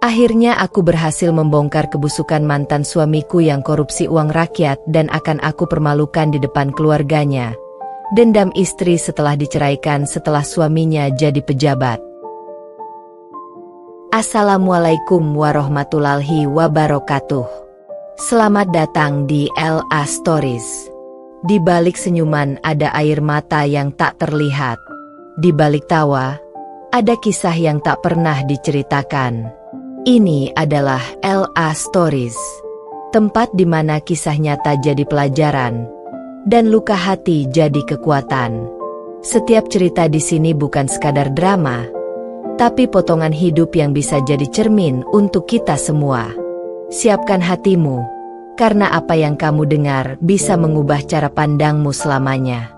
Akhirnya aku berhasil membongkar kebusukan mantan suamiku yang korupsi uang rakyat dan akan aku permalukan di depan keluarganya. Dendam istri setelah diceraikan setelah suaminya jadi pejabat. Assalamualaikum warahmatullahi wabarakatuh. Selamat datang di LA Stories. Di balik senyuman ada air mata yang tak terlihat. Di balik tawa, ada kisah yang tak pernah diceritakan. Ini adalah LA Stories, tempat di mana kisah nyata jadi pelajaran, dan luka hati jadi kekuatan. Setiap cerita di sini bukan sekadar drama, tapi potongan hidup yang bisa jadi cermin untuk kita semua. Siapkan hatimu, karena apa yang kamu dengar bisa mengubah cara pandangmu selamanya.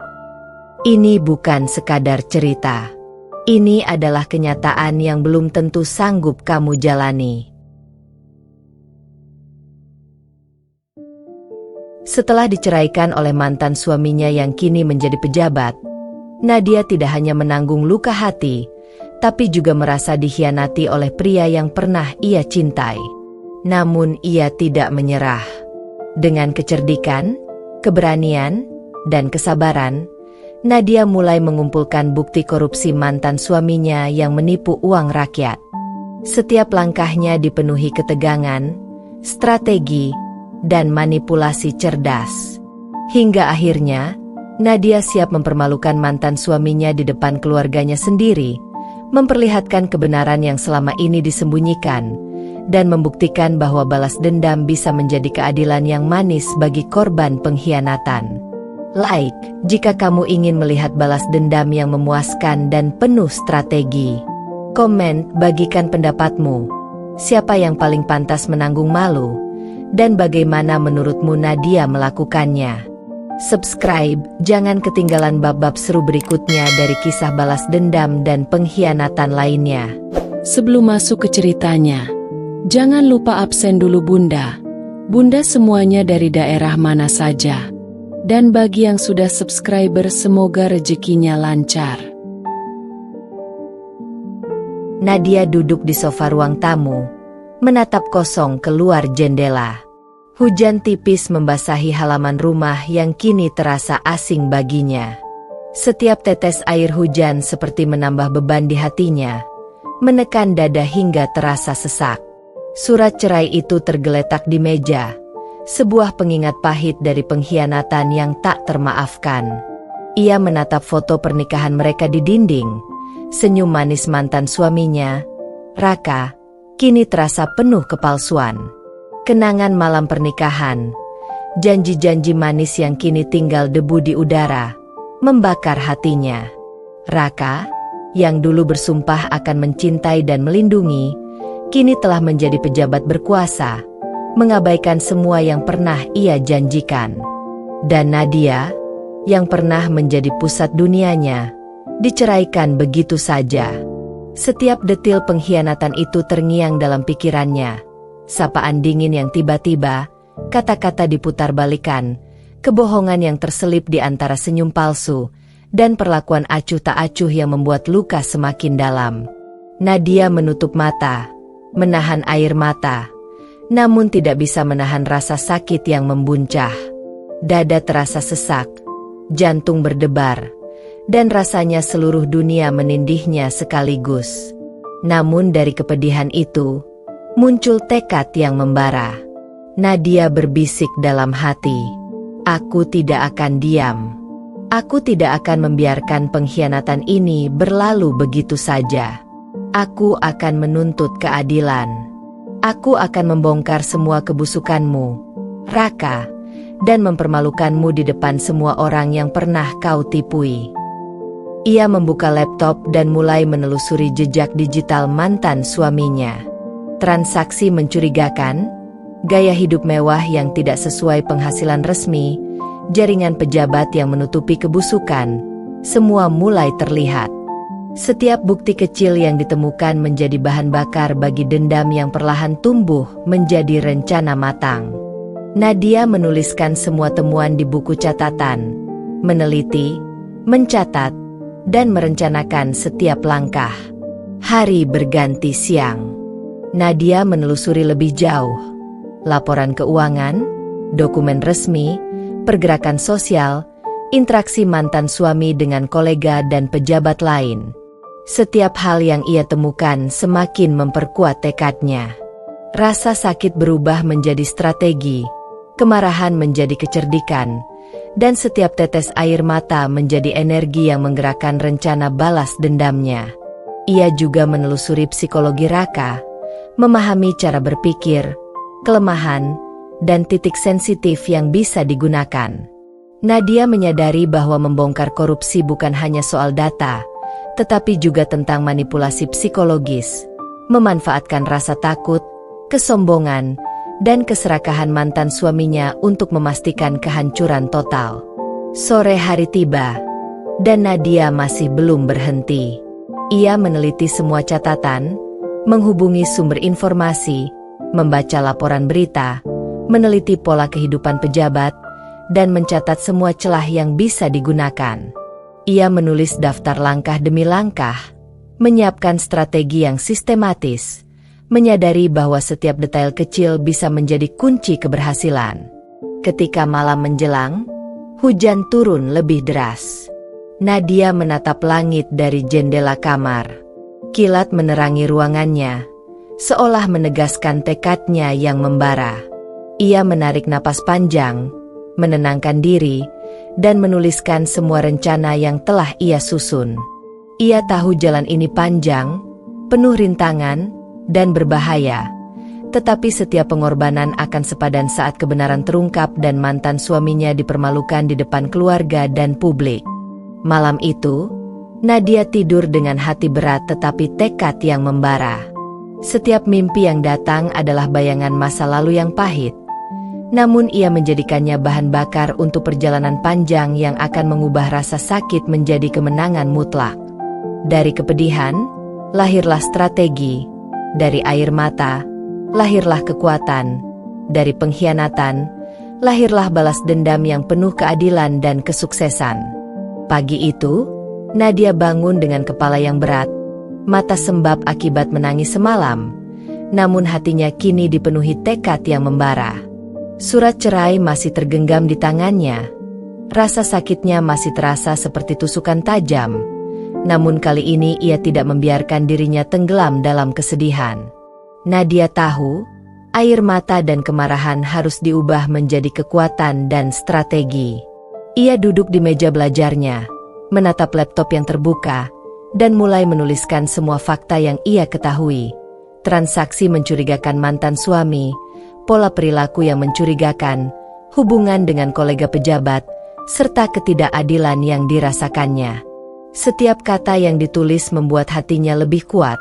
Ini bukan sekadar cerita. Ini adalah kenyataan yang belum tentu sanggup kamu jalani. Setelah diceraikan oleh mantan suaminya yang kini menjadi pejabat, Nadia tidak hanya menanggung luka hati, tapi juga merasa dikhianati oleh pria yang pernah ia cintai. Namun ia tidak menyerah. Dengan kecerdikan, keberanian, dan kesabaran, Nadia mulai mengumpulkan bukti korupsi mantan suaminya yang menipu uang rakyat. Setiap langkahnya dipenuhi ketegangan, strategi, dan manipulasi cerdas. Hingga akhirnya, Nadia siap mempermalukan mantan suaminya di depan keluarganya sendiri, memperlihatkan kebenaran yang selama ini disembunyikan, dan membuktikan bahwa balas dendam bisa menjadi keadilan yang manis bagi korban pengkhianatan. Like, jika kamu ingin melihat balas dendam yang memuaskan dan penuh strategi. Komen, bagikan pendapatmu. Siapa yang paling pantas menanggung malu? Dan bagaimana menurutmu Nadia melakukannya? Subscribe, jangan ketinggalan bab-bab seru berikutnya dari kisah balas dendam dan pengkhianatan lainnya. Sebelum masuk ke ceritanya, jangan lupa absen dulu Bunda. Bunda semuanya dari daerah mana saja? Dan bagi yang sudah subscriber semoga rezekinya lancar. Nadia duduk di sofa ruang tamu, menatap kosong keluar jendela. Hujan tipis membasahi halaman rumah yang kini terasa asing baginya. Setiap tetes air hujan seperti menambah beban di hatinya, menekan dada hingga terasa sesak. Surat cerai itu tergeletak di meja. Sebuah pengingat pahit dari pengkhianatan yang tak termaafkan. Ia menatap foto pernikahan mereka di dinding. Senyum manis mantan suaminya, Raka, kini terasa penuh kepalsuan. Kenangan malam pernikahan, janji-janji manis yang kini tinggal debu di udara, membakar hatinya. Raka, yang dulu bersumpah akan mencintai dan melindungi, kini telah menjadi pejabat berkuasa, mengabaikan semua yang pernah ia janjikan. Dan Nadia, yang pernah menjadi pusat dunianya, diceraikan begitu saja. Setiap detil pengkhianatan itu terngiang dalam pikirannya. Sapaan dingin yang tiba-tiba, kata-kata diputar-balikan, kebohongan yang terselip di antara senyum palsu, dan perlakuan acuh tak acuh yang membuat luka semakin dalam. Nadia menutup mata, menahan air mata, namun tidak bisa menahan rasa sakit yang membuncah. Dada terasa sesak, jantung berdebar, dan rasanya seluruh dunia menindihnya sekaligus. Namun dari kepedihan itu, muncul tekad yang membara. Nadia berbisik dalam hati, "Aku tidak akan diam. Aku tidak akan membiarkan pengkhianatan ini berlalu begitu saja. Aku akan menuntut keadilan. Aku akan membongkar semua kebusukanmu, Raka, dan mempermalukanmu di depan semua orang yang pernah kau tipui." Ia membuka laptop dan mulai menelusuri jejak digital mantan suaminya. Transaksi mencurigakan, gaya hidup mewah yang tidak sesuai penghasilan resmi, jaringan pejabat yang menutupi kebusukan, semua mulai terlihat. Setiap bukti kecil yang ditemukan menjadi bahan bakar bagi dendam yang perlahan tumbuh menjadi rencana matang. Nadia menuliskan semua temuan di buku catatan, meneliti, mencatat, dan merencanakan setiap langkah. Hari berganti siang. Nadia menelusuri lebih jauh. Laporan keuangan, dokumen resmi, pergerakan sosial, interaksi mantan suami dengan kolega dan pejabat lain. Setiap hal yang ia temukan semakin memperkuat tekadnya. Rasa sakit berubah menjadi strategi, kemarahan menjadi kecerdikan, dan setiap tetes air mata menjadi energi yang menggerakkan rencana balas dendamnya. Ia juga menelusuri psikologi Raka, memahami cara berpikir, kelemahan, dan titik sensitif yang bisa digunakan. Nadia menyadari bahwa membongkar korupsi bukan hanya soal data, tetapi juga tentang manipulasi psikologis, memanfaatkan rasa takut, kesombongan, dan keserakahan mantan suaminya untuk memastikan kehancuran total. Sore hari tiba, dan Nadia masih belum berhenti. Ia meneliti semua catatan, menghubungi sumber informasi, membaca laporan berita, meneliti pola kehidupan pejabat, dan mencatat semua celah yang bisa digunakan. Ia menulis daftar langkah demi langkah, menyiapkan strategi yang sistematis, menyadari bahwa setiap detail kecil bisa menjadi kunci keberhasilan. Ketika malam menjelang, hujan turun lebih deras. Nadia menatap langit dari jendela kamar. Kilat menerangi ruangannya, seolah menegaskan tekadnya yang membara. Ia menarik napas panjang, menenangkan diri, dan menuliskan semua rencana yang telah ia susun. Ia tahu jalan ini panjang, penuh rintangan, dan berbahaya. Tetapi setiap pengorbanan akan sepadan saat kebenaran terungkap dan mantan suaminya dipermalukan di depan keluarga dan publik. Malam itu, Nadia tidur dengan hati berat tetapi tekad yang membara. Setiap mimpi yang datang adalah bayangan masa lalu yang pahit. Namun ia menjadikannya bahan bakar untuk perjalanan panjang yang akan mengubah rasa sakit menjadi kemenangan mutlak. Dari kepedihan, lahirlah strategi. Dari air mata, lahirlah kekuatan. Dari pengkhianatan, lahirlah balas dendam yang penuh keadilan dan kesuksesan. Pagi itu, Nadia bangun dengan kepala yang berat, mata sembab akibat menangis semalam, namun hatinya kini dipenuhi tekad yang membara. Surat cerai masih tergenggam di tangannya. Rasa sakitnya masih terasa seperti tusukan tajam. Namun kali ini ia tidak membiarkan dirinya tenggelam dalam kesedihan. Nadia tahu, air mata dan kemarahan harus diubah menjadi kekuatan dan strategi. Ia duduk di meja belajarnya, menatap laptop yang terbuka, dan mulai menuliskan semua fakta yang ia ketahui. Transaksi mencurigakan mantan suami, pola perilaku yang mencurigakan, hubungan dengan kolega pejabat, serta ketidakadilan yang dirasakannya. Setiap kata yang ditulis membuat hatinya lebih kuat.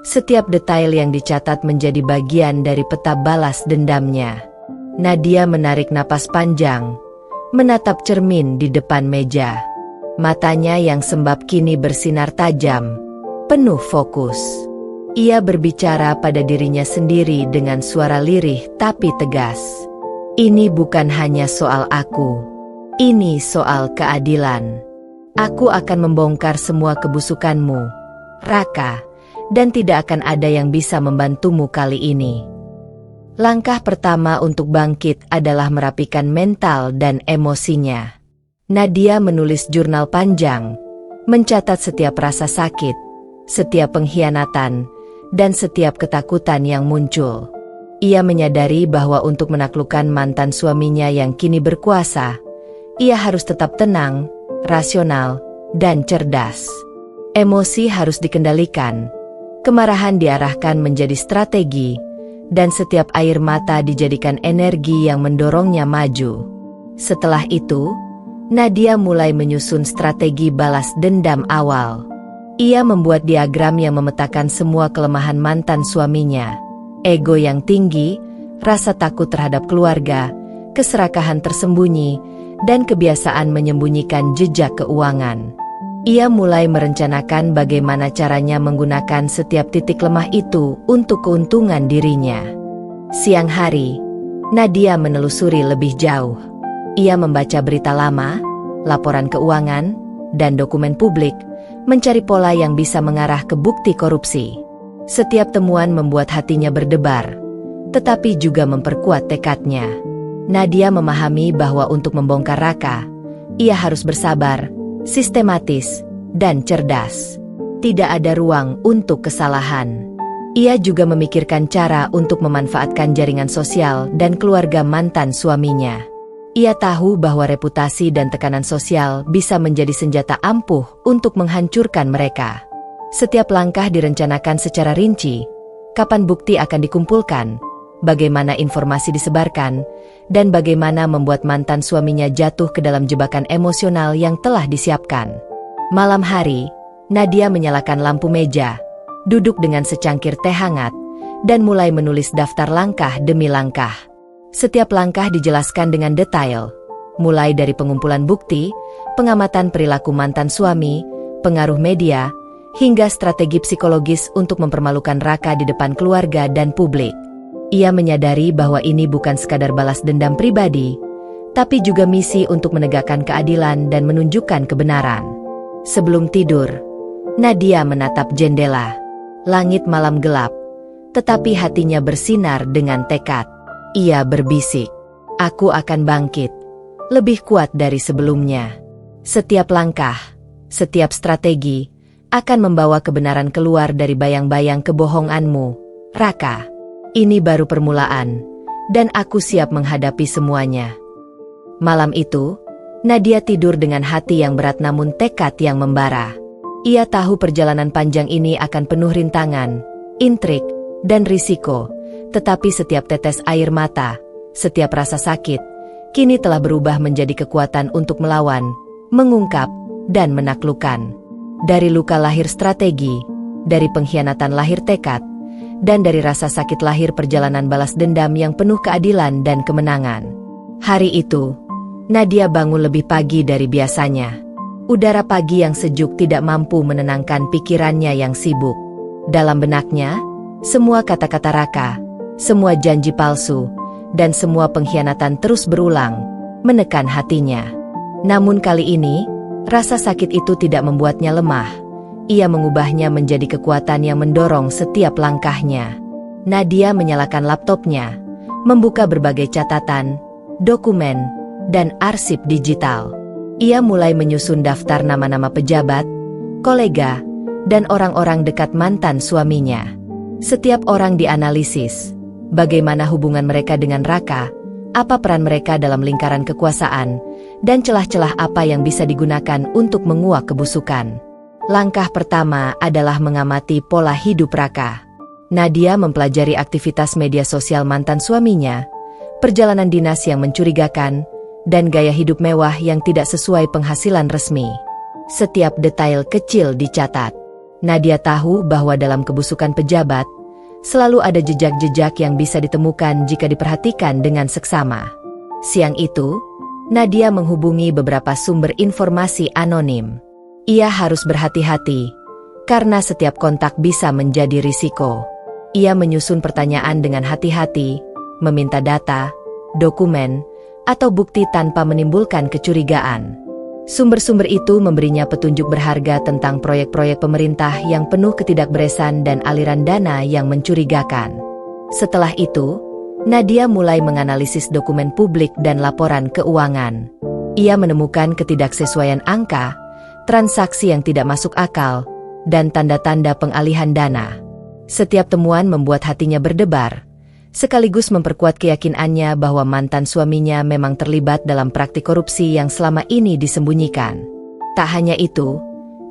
Setiap detail yang dicatat menjadi bagian dari peta balas dendamnya. Nadia menarik napas panjang, menatap cermin di depan meja. Matanya yang sembab kini bersinar tajam, penuh fokus. Ia berbicara pada dirinya sendiri dengan suara lirih tapi tegas. Ini bukan hanya soal aku. Ini soal keadilan. Aku akan membongkar semua kebusukanmu, Raka, dan tidak akan ada yang bisa membantumu kali ini. Langkah pertama untuk bangkit adalah merapikan mental dan emosinya. Nadia menulis jurnal panjang, mencatat setiap rasa sakit, setiap pengkhianatan, dan setiap ketakutan yang muncul. Ia menyadari bahwa untuk menaklukkan mantan suaminya yang kini berkuasa, ia harus tetap tenang, rasional, dan cerdas. Emosi harus dikendalikan, kemarahan diarahkan menjadi strategi, dan setiap air mata dijadikan energi yang mendorongnya maju. Setelah itu, Nadia mulai menyusun strategi balas dendam awal. Ia membuat diagram yang memetakan semua kelemahan mantan suaminya. Ego yang tinggi, rasa takut terhadap keluarga, keserakahan tersembunyi, dan kebiasaan menyembunyikan jejak keuangan. Ia mulai merencanakan bagaimana caranya menggunakan setiap titik lemah itu untuk keuntungan dirinya. Siang hari, Nadia menelusuri lebih jauh. Ia membaca berita lama, laporan keuangan, dan dokumen publik, mencari pola yang bisa mengarah ke bukti korupsi. Setiap temuan membuat hatinya berdebar, tetapi juga memperkuat tekadnya. Nadia memahami bahwa untuk membongkar Raka, ia harus bersabar, sistematis, dan cerdas. Tidak ada ruang untuk kesalahan. Ia juga memikirkan cara untuk memanfaatkan jaringan sosial dan keluarga mantan suaminya. Ia tahu bahwa reputasi dan tekanan sosial bisa menjadi senjata ampuh untuk menghancurkan mereka. Setiap langkah direncanakan secara rinci, kapan bukti akan dikumpulkan, bagaimana informasi disebarkan, dan bagaimana membuat mantan suaminya jatuh ke dalam jebakan emosional yang telah disiapkan. Malam hari, Nadia menyalakan lampu meja, duduk dengan secangkir teh hangat, dan mulai menulis daftar langkah demi langkah. Setiap langkah dijelaskan dengan detail, mulai dari pengumpulan bukti, pengamatan perilaku mantan suami, pengaruh media, hingga strategi psikologis untuk mempermalukan Raka di depan keluarga dan publik. Ia menyadari bahwa ini bukan sekadar balas dendam pribadi, tapi juga misi untuk menegakkan keadilan dan menunjukkan kebenaran. Sebelum tidur, Nadia menatap jendela. Langit malam gelap, tetapi hatinya bersinar dengan tekad. Ia berbisik, "Aku akan bangkit, lebih kuat dari sebelumnya." Setiap langkah, setiap strategi, akan membawa kebenaran keluar dari bayang-bayang kebohonganmu, Raka. Ini baru permulaan, dan aku siap menghadapi semuanya. Malam itu, Nadia tidur dengan hati yang berat namun tekad yang membara. Ia tahu perjalanan panjang ini akan penuh rintangan, intrik, dan risiko, tetapi setiap tetes air mata, setiap rasa sakit, kini telah berubah menjadi kekuatan untuk melawan, mengungkap, dan menaklukkan. Dari luka lahir strategi, dari pengkhianatan lahir tekad, dan dari rasa sakit lahir perjalanan balas dendam yang penuh keadilan dan kemenangan. Hari itu, Nadia bangun lebih pagi dari biasanya. Udara pagi yang sejuk tidak mampu menenangkan pikirannya yang sibuk. Dalam benaknya, semua kata-kata Raka, semua janji palsu, dan semua pengkhianatan terus berulang, menekan hatinya. Namun kali ini, rasa sakit itu tidak membuatnya lemah. Ia mengubahnya menjadi kekuatan yang mendorong setiap langkahnya. Nadia menyalakan laptopnya, membuka berbagai catatan, dokumen, dan arsip digital. Ia mulai menyusun daftar nama-nama pejabat, kolega, dan orang-orang dekat mantan suaminya. Setiap orang dianalisis, bagaimana hubungan mereka dengan Raka, apa peran mereka dalam lingkaran kekuasaan, dan celah-celah apa yang bisa digunakan untuk menguak kebusukan. Langkah pertama adalah mengamati pola hidup Raka. Nadia mempelajari aktivitas media sosial mantan suaminya, perjalanan dinas yang mencurigakan, dan gaya hidup mewah yang tidak sesuai penghasilan resmi. Setiap detail kecil dicatat. Nadia tahu bahwa dalam kebusukan pejabat, selalu ada jejak-jejak yang bisa ditemukan jika diperhatikan dengan seksama. Siang itu, Nadia menghubungi beberapa sumber informasi anonim. Ia harus berhati-hati, karena setiap kontak bisa menjadi risiko. Ia menyusun pertanyaan dengan hati-hati, meminta data, dokumen, atau bukti tanpa menimbulkan kecurigaan. Sumber-sumber itu memberinya petunjuk berharga tentang proyek-proyek pemerintah yang penuh ketidakberesan dan aliran dana yang mencurigakan. Setelah itu, Nadia mulai menganalisis dokumen publik dan laporan keuangan. Ia menemukan ketidaksesuaian angka, transaksi yang tidak masuk akal, dan tanda-tanda pengalihan dana. Setiap temuan membuat hatinya berdebar, sekaligus memperkuat keyakinannya bahwa mantan suaminya memang terlibat dalam praktik korupsi yang selama ini disembunyikan. Tak hanya itu,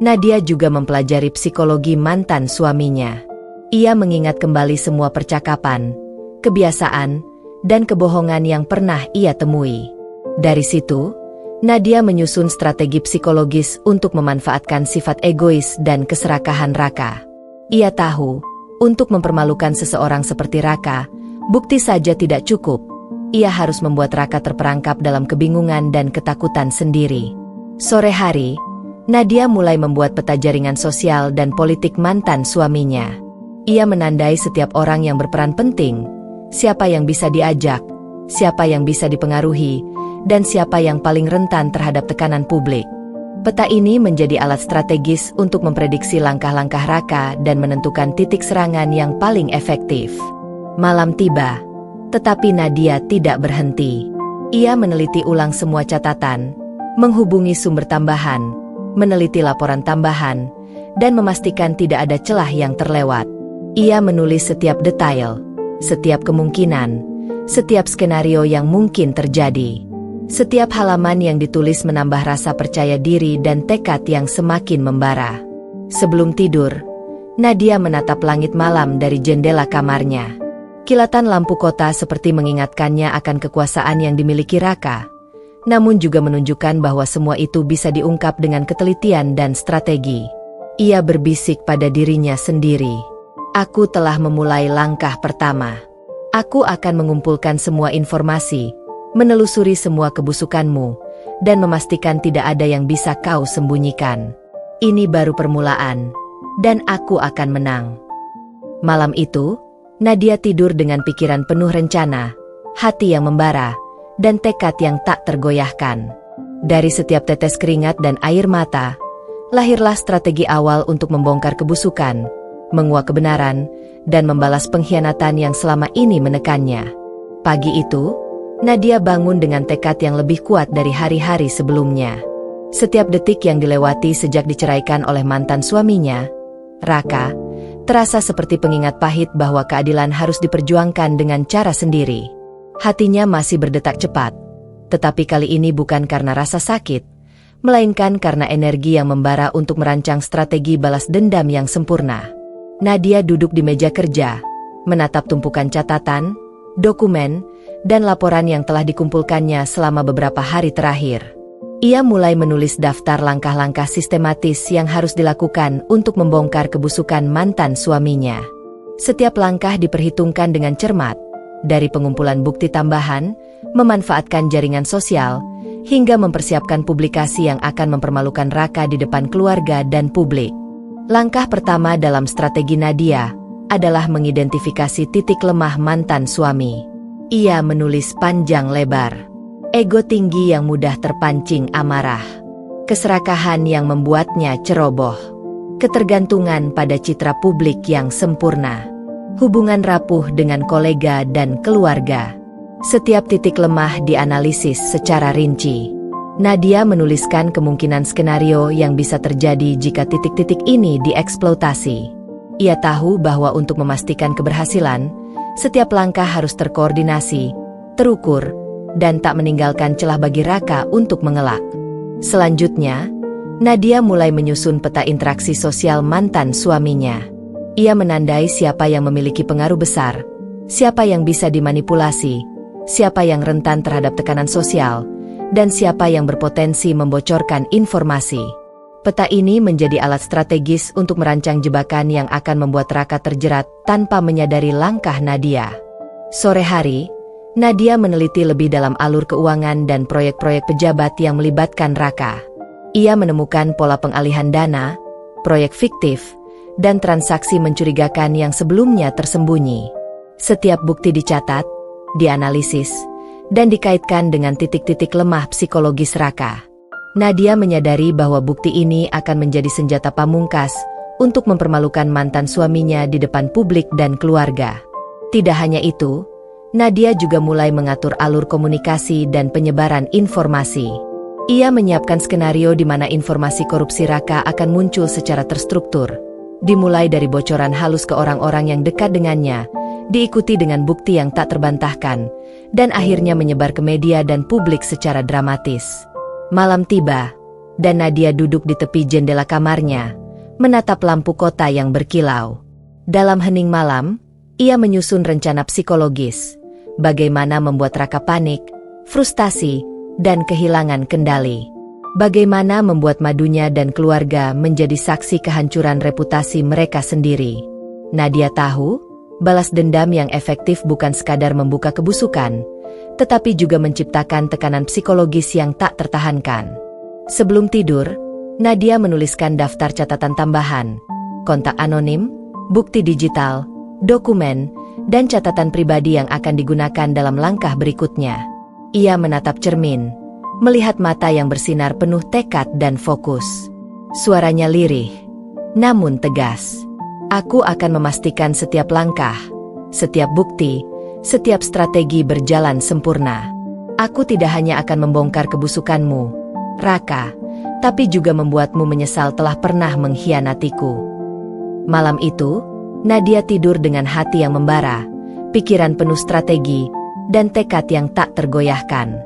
Nadia juga mempelajari psikologi mantan suaminya. Ia mengingat kembali semua percakapan, kebiasaan, dan kebohongan yang pernah ia temui. Dari situ, Nadia menyusun strategi psikologis untuk memanfaatkan sifat egois dan keserakahan Raka. Ia tahu, untuk mempermalukan seseorang seperti Raka, bukti saja tidak cukup. Ia harus membuat Raka terperangkap dalam kebingungan dan ketakutan sendiri. Sore hari, Nadia mulai membuat peta jaringan sosial dan politik mantan suaminya. Ia menandai setiap orang yang berperan penting, siapa yang bisa diajak, siapa yang bisa dipengaruhi, dan siapa yang paling rentan terhadap tekanan publik. Peta ini menjadi alat strategis untuk memprediksi langkah-langkah Raka dan menentukan titik serangan yang paling efektif. Malam tiba, tetapi Nadia tidak berhenti. Ia meneliti ulang semua catatan, menghubungi sumber tambahan, meneliti laporan tambahan, dan memastikan tidak ada celah yang terlewat. Ia menulis setiap detail, setiap kemungkinan, setiap skenario yang mungkin terjadi. Setiap halaman yang ditulis menambah rasa percaya diri dan tekad yang semakin membara. Sebelum tidur, Nadia menatap langit malam dari jendela kamarnya. Kilatan lampu kota seperti mengingatkannya akan kekuasaan yang dimiliki Raka, namun juga menunjukkan bahwa semua itu bisa diungkap dengan ketelitian dan strategi. Ia berbisik pada dirinya sendiri. Aku telah memulai langkah pertama. Aku akan mengumpulkan semua informasi, menelusuri semua kebusukanmu, dan memastikan tidak ada yang bisa kau sembunyikan. Ini baru permulaan, dan aku akan menang. Malam itu, Nadia tidur dengan pikiran penuh rencana, hati yang membara, dan tekad yang tak tergoyahkan. Dari setiap tetes keringat dan air mata, lahirlah strategi awal untuk membongkar kebusukan, menguak kebenaran, dan membalas pengkhianatan yang selama ini menekannya. Pagi itu, Nadia bangun dengan tekad yang lebih kuat dari hari-hari sebelumnya. Setiap detik yang dilewati sejak diceraikan oleh mantan suaminya, Raka, terasa seperti pengingat pahit bahwa keadilan harus diperjuangkan dengan cara sendiri. Hatinya masih berdetak cepat, tetapi kali ini bukan karena rasa sakit, melainkan karena energi yang membara untuk merancang strategi balas dendam yang sempurna. Nadia duduk di meja kerja, menatap tumpukan catatan, dokumen, dan laporan yang telah dikumpulkannya selama beberapa hari terakhir. Ia mulai menulis daftar langkah-langkah sistematis yang harus dilakukan untuk membongkar kebusukan mantan suaminya. Setiap langkah diperhitungkan dengan cermat, dari pengumpulan bukti tambahan, memanfaatkan jaringan sosial, hingga mempersiapkan publikasi yang akan mempermalukan Raka di depan keluarga dan publik. Langkah pertama dalam strategi Nadia adalah mengidentifikasi titik lemah mantan suami. Ia menulis panjang lebar. Ego tinggi yang mudah terpancing amarah. Keserakahan yang membuatnya ceroboh. Ketergantungan pada citra publik yang sempurna. Hubungan rapuh dengan kolega dan keluarga. Setiap titik lemah dianalisis secara rinci. Nadia menuliskan kemungkinan skenario yang bisa terjadi jika titik-titik ini dieksploitasi. Ia tahu bahwa untuk memastikan keberhasilan, setiap langkah harus terkoordinasi, terukur, dan tak meninggalkan celah bagi Raka untuk mengelak. Selanjutnya, Nadia mulai menyusun peta interaksi sosial mantan suaminya. Ia menandai siapa yang memiliki pengaruh besar, siapa yang bisa dimanipulasi, siapa yang rentan terhadap tekanan sosial, dan siapa yang berpotensi membocorkan informasi. Peta ini menjadi alat strategis untuk merancang jebakan yang akan membuat Raka terjerat tanpa menyadari langkah Nadia. Sore hari, Nadia meneliti lebih dalam alur keuangan dan proyek-proyek pejabat yang melibatkan Raka. Ia menemukan pola pengalihan dana, proyek fiktif, dan transaksi mencurigakan yang sebelumnya tersembunyi. Setiap bukti dicatat, dianalisis, dan dikaitkan dengan titik-titik lemah psikologis Raka. Nadia menyadari bahwa bukti ini akan menjadi senjata pamungkas untuk mempermalukan mantan suaminya di depan publik dan keluarga. Tidak hanya itu, Nadia juga mulai mengatur alur komunikasi dan penyebaran informasi. Ia menyiapkan skenario di mana informasi korupsi Raka akan muncul secara terstruktur, dimulai dari bocoran halus ke orang-orang yang dekat dengannya, diikuti dengan bukti yang tak terbantahkan, dan akhirnya menyebar ke media dan publik secara dramatis. Malam tiba, dan Nadia duduk di tepi jendela kamarnya, menatap lampu kota yang berkilau. Dalam hening malam, ia menyusun rencana psikologis, bagaimana membuat Raka panik, frustasi, dan kehilangan kendali. Bagaimana membuat Madunya dan keluarga menjadi saksi kehancuran reputasi mereka sendiri. Nadia tahu, balas dendam yang efektif bukan sekadar membuka kebusukan, tetapi juga menciptakan tekanan psikologis yang tak tertahankan. Sebelum tidur, Nadia menuliskan daftar catatan tambahan, kontak anonim, bukti digital, dokumen, dan catatan pribadi yang akan digunakan dalam langkah berikutnya. Ia menatap cermin, melihat mata yang bersinar penuh tekad dan fokus. Suaranya lirih, namun tegas. Aku akan memastikan setiap langkah, setiap bukti, setiap strategi berjalan sempurna. Aku tidak hanya akan membongkar kebusukanmu, Raka, tapi juga membuatmu menyesal telah pernah mengkhianatiku. Malam itu, Nadia tidur dengan hati yang membara, pikiran penuh strategi, dan tekad yang tak tergoyahkan.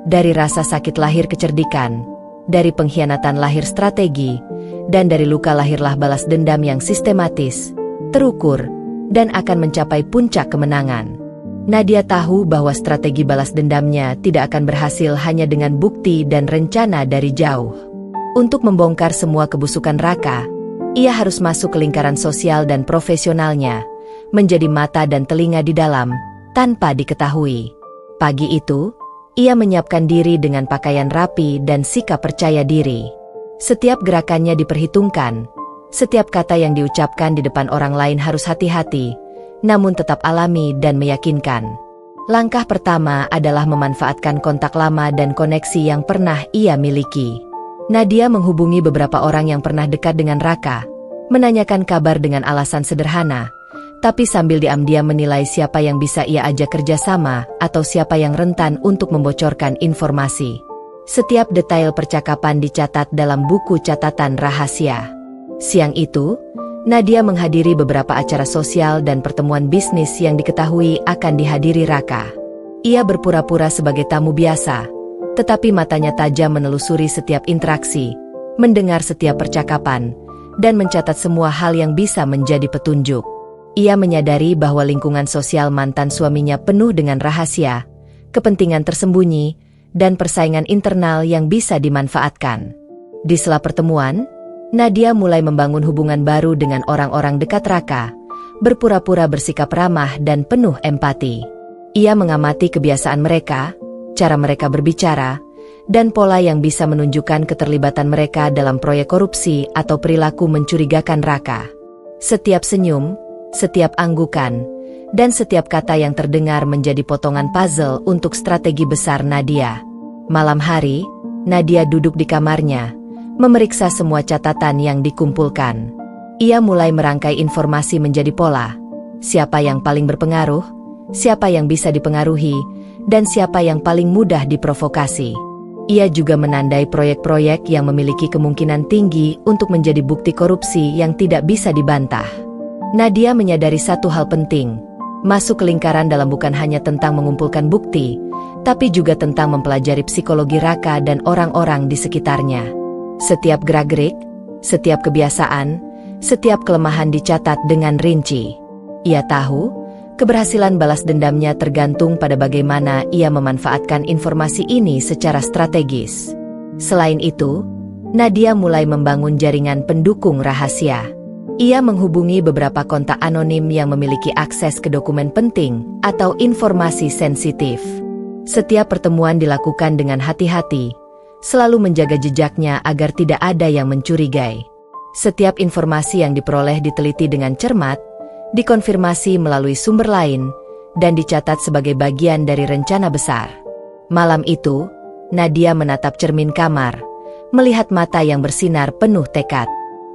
Dari rasa sakit lahir kecerdikan, dari pengkhianatan lahir strategi, dan dari luka lahirlah balas dendam yang sistematis, terukur, dan akan mencapai puncak kemenangan. Nadia tahu bahwa strategi balas dendamnya tidak akan berhasil hanya dengan bukti dan rencana dari jauh. Untuk membongkar semua kebusukan Raka, ia harus masuk ke lingkaran sosial dan profesionalnya, menjadi mata dan telinga di dalam, tanpa diketahui. Pagi itu, ia menyiapkan diri dengan pakaian rapi dan sikap percaya diri. Setiap gerakannya diperhitungkan, setiap kata yang diucapkan di depan orang lain harus hati-hati, namun tetap alami dan meyakinkan. Langkah pertama adalah memanfaatkan kontak lama dan koneksi yang pernah ia miliki. Nadia menghubungi beberapa orang yang pernah dekat dengan Raka, menanyakan kabar dengan alasan sederhana, tapi sambil diam-diam menilai siapa yang bisa ia ajak kerjasama atau siapa yang rentan untuk membocorkan informasi. Setiap detail percakapan dicatat dalam buku catatan rahasia. Siang itu, Nadia menghadiri beberapa acara sosial dan pertemuan bisnis yang diketahui akan dihadiri Raka. Ia berpura-pura sebagai tamu biasa, tetapi matanya tajam menelusuri setiap interaksi, mendengar setiap percakapan, dan mencatat semua hal yang bisa menjadi petunjuk. Ia menyadari bahwa lingkungan sosial mantan suaminya penuh dengan rahasia, kepentingan tersembunyi, dan persaingan internal yang bisa dimanfaatkan. Di sela pertemuan, Nadia mulai membangun hubungan baru dengan orang-orang dekat Raka, berpura-pura bersikap ramah dan penuh empati. Ia mengamati kebiasaan mereka, cara mereka berbicara, dan pola yang bisa menunjukkan keterlibatan mereka dalam proyek korupsi atau perilaku mencurigakan Raka. Setiap senyum, setiap anggukan, dan setiap kata yang terdengar menjadi potongan puzzle untuk strategi besar Nadia. Malam hari, Nadia duduk di kamarnya, memeriksa semua catatan yang dikumpulkan. Ia mulai merangkai informasi menjadi pola. Siapa yang paling berpengaruh, siapa yang bisa dipengaruhi, dan siapa yang paling mudah diprovokasi. Ia juga menandai proyek-proyek yang memiliki kemungkinan tinggi untuk menjadi bukti korupsi yang tidak bisa dibantah. Nadia menyadari satu hal penting, masuk ke lingkaran dalam bukan hanya tentang mengumpulkan bukti, tapi juga tentang mempelajari psikologi Raka dan orang-orang di sekitarnya. Setiap gerak-gerik, setiap kebiasaan, setiap kelemahan dicatat dengan rinci. Ia tahu, keberhasilan balas dendamnya tergantung pada bagaimana ia memanfaatkan informasi ini secara strategis. Selain itu, Nadia mulai membangun jaringan pendukung rahasia. Ia menghubungi beberapa kontak anonim yang memiliki akses ke dokumen penting atau informasi sensitif. Setiap pertemuan dilakukan dengan hati-hati, selalu menjaga jejaknya agar tidak ada yang mencurigai. Setiap informasi yang diperoleh diteliti dengan cermat, dikonfirmasi melalui sumber lain, dan dicatat sebagai bagian dari rencana besar. Malam itu, Nadia menatap cermin kamar, melihat mata yang bersinar penuh tekad.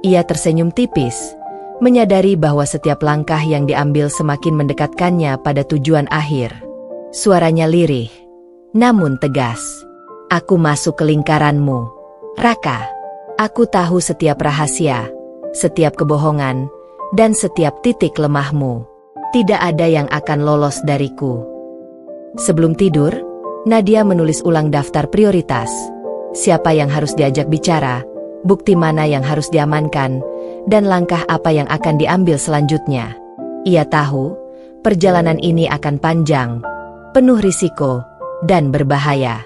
Ia tersenyum tipis, menyadari bahwa setiap langkah yang diambil semakin mendekatkannya pada tujuan akhir. Suaranya lirih, namun tegas. Aku masuk ke lingkaranmu, Raka. Aku tahu setiap rahasia, setiap kebohongan, dan setiap titik lemahmu. Tidak ada yang akan lolos dariku. Sebelum tidur, Nadia menulis ulang daftar prioritas. Siapa yang harus diajak bicara, bukti mana yang harus diamankan, dan langkah apa yang akan diambil selanjutnya. Ia tahu, perjalanan ini akan panjang, penuh risiko, dan berbahaya.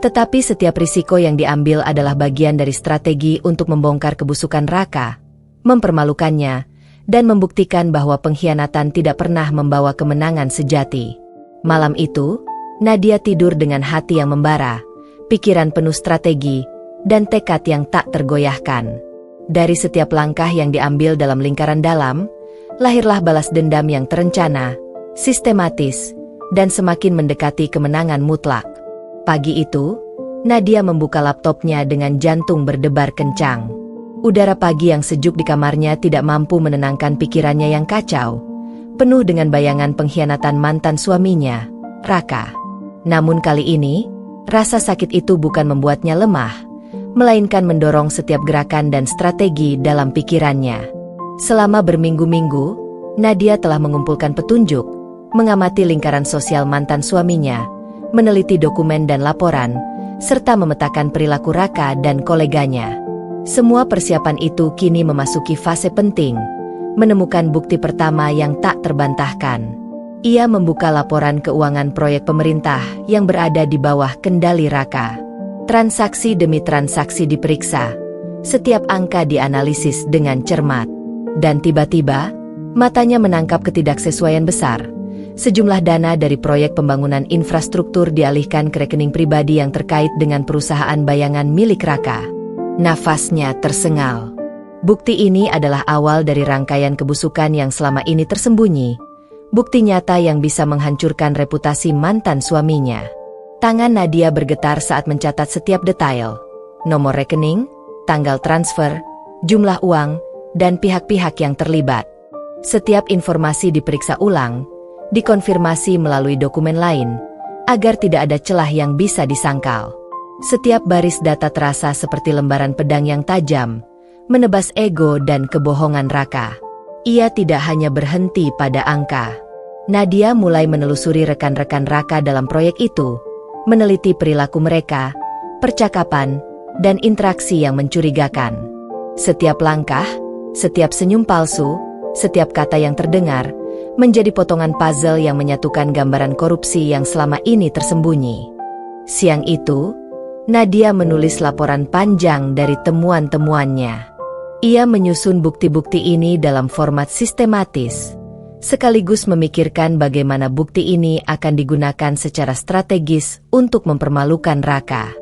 Tetapi setiap risiko yang diambil adalah bagian dari strategi untuk membongkar kebusukan Raka, mempermalukannya, dan membuktikan bahwa pengkhianatan tidak pernah membawa kemenangan sejati. Malam itu, Nadia tidur dengan hati yang membara, pikiran penuh strategi, dan tekad yang tak tergoyahkan. Dari setiap langkah yang diambil dalam lingkaran dalam, lahirlah balas dendam yang terencana, sistematis, dan semakin mendekati kemenangan mutlak. Pagi itu, Nadia membuka laptopnya dengan jantung berdebar kencang. Udara pagi yang sejuk di kamarnya tidak mampu menenangkan pikirannya yang kacau, penuh dengan bayangan pengkhianatan mantan suaminya, Raka. Namun kali ini, rasa sakit itu bukan membuatnya lemah, melainkan mendorong setiap gerakan dan strategi dalam pikirannya. Selama berminggu-minggu, Nadia telah mengumpulkan petunjuk, mengamati lingkaran sosial mantan suaminya, meneliti dokumen dan laporan, serta memetakan perilaku Raka dan koleganya. Semua persiapan itu kini memasuki fase penting, menemukan bukti pertama yang tak terbantahkan. Ia membuka laporan keuangan proyek pemerintah yang berada di bawah kendali Raka. Transaksi demi transaksi diperiksa, setiap angka dianalisis dengan cermat. Dan tiba-tiba, matanya menangkap ketidaksesuaian besar. Sejumlah dana dari proyek pembangunan infrastruktur dialihkan ke rekening pribadi yang terkait dengan perusahaan bayangan milik Raka. Nafasnya tersengal. Bukti ini adalah awal dari rangkaian kebusukan yang selama ini tersembunyi. Bukti nyata yang bisa menghancurkan reputasi mantan suaminya. Tangan Nadia bergetar saat mencatat setiap detail. Nomor rekening, tanggal transfer, jumlah uang, dan pihak-pihak yang terlibat. Setiap informasi diperiksa ulang, dikonfirmasi melalui dokumen lain, agar tidak ada celah yang bisa disangkal. Setiap baris data terasa seperti lembaran pedang yang tajam, menebas ego dan kebohongan Raka. Ia tidak hanya berhenti pada angka. Nadia mulai menelusuri rekan-rekan Raka dalam proyek itu, meneliti perilaku mereka, percakapan, dan interaksi yang mencurigakan. Setiap langkah, setiap senyum palsu, setiap kata yang terdengar, menjadi potongan puzzle yang menyatukan gambaran korupsi yang selama ini tersembunyi. Siang itu, Nadia menulis laporan panjang dari temuan-temuannya. Ia menyusun bukti-bukti ini dalam format sistematis, sekaligus memikirkan bagaimana bukti ini akan digunakan secara strategis untuk mempermalukan Raka.